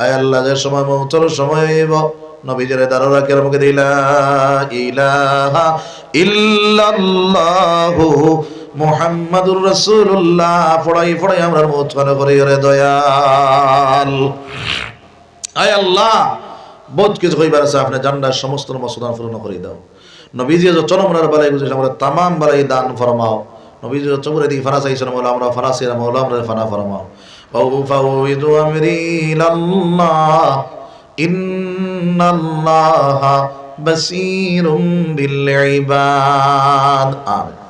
আয় আল্লাহ যে সময় মৌতের সময় হইব নবীজির দাঁড়া রাখিয়ার মুখে দিলা ইলাহা ইল্লাল্লাহু মুহাম্মাদুর রাসূলুল্লাহ পড়াই পড়াই আমরা মৌত পান করি রে দয়াল। আয় আল্লাহ বহুত কিছু কইবার আছে, আপনি জান্নার সমস্ত মসুদান পূর্ণ করে দাও। নবীজি যত নমুনার বালাই বুঝেছে আমরা তামাম বালাই দান ফরমাও। নবীজি যত চমুরে দিকে ফানা চাইছেন মৌলা আমরা ফানা চাইরা মৌলা আমরা ফানা ফরমাও। ফাউযু আমরি ইলাল্লাহ ইন্নাল্লাহা বাসীরুম বিল ইবাদ। আমিন।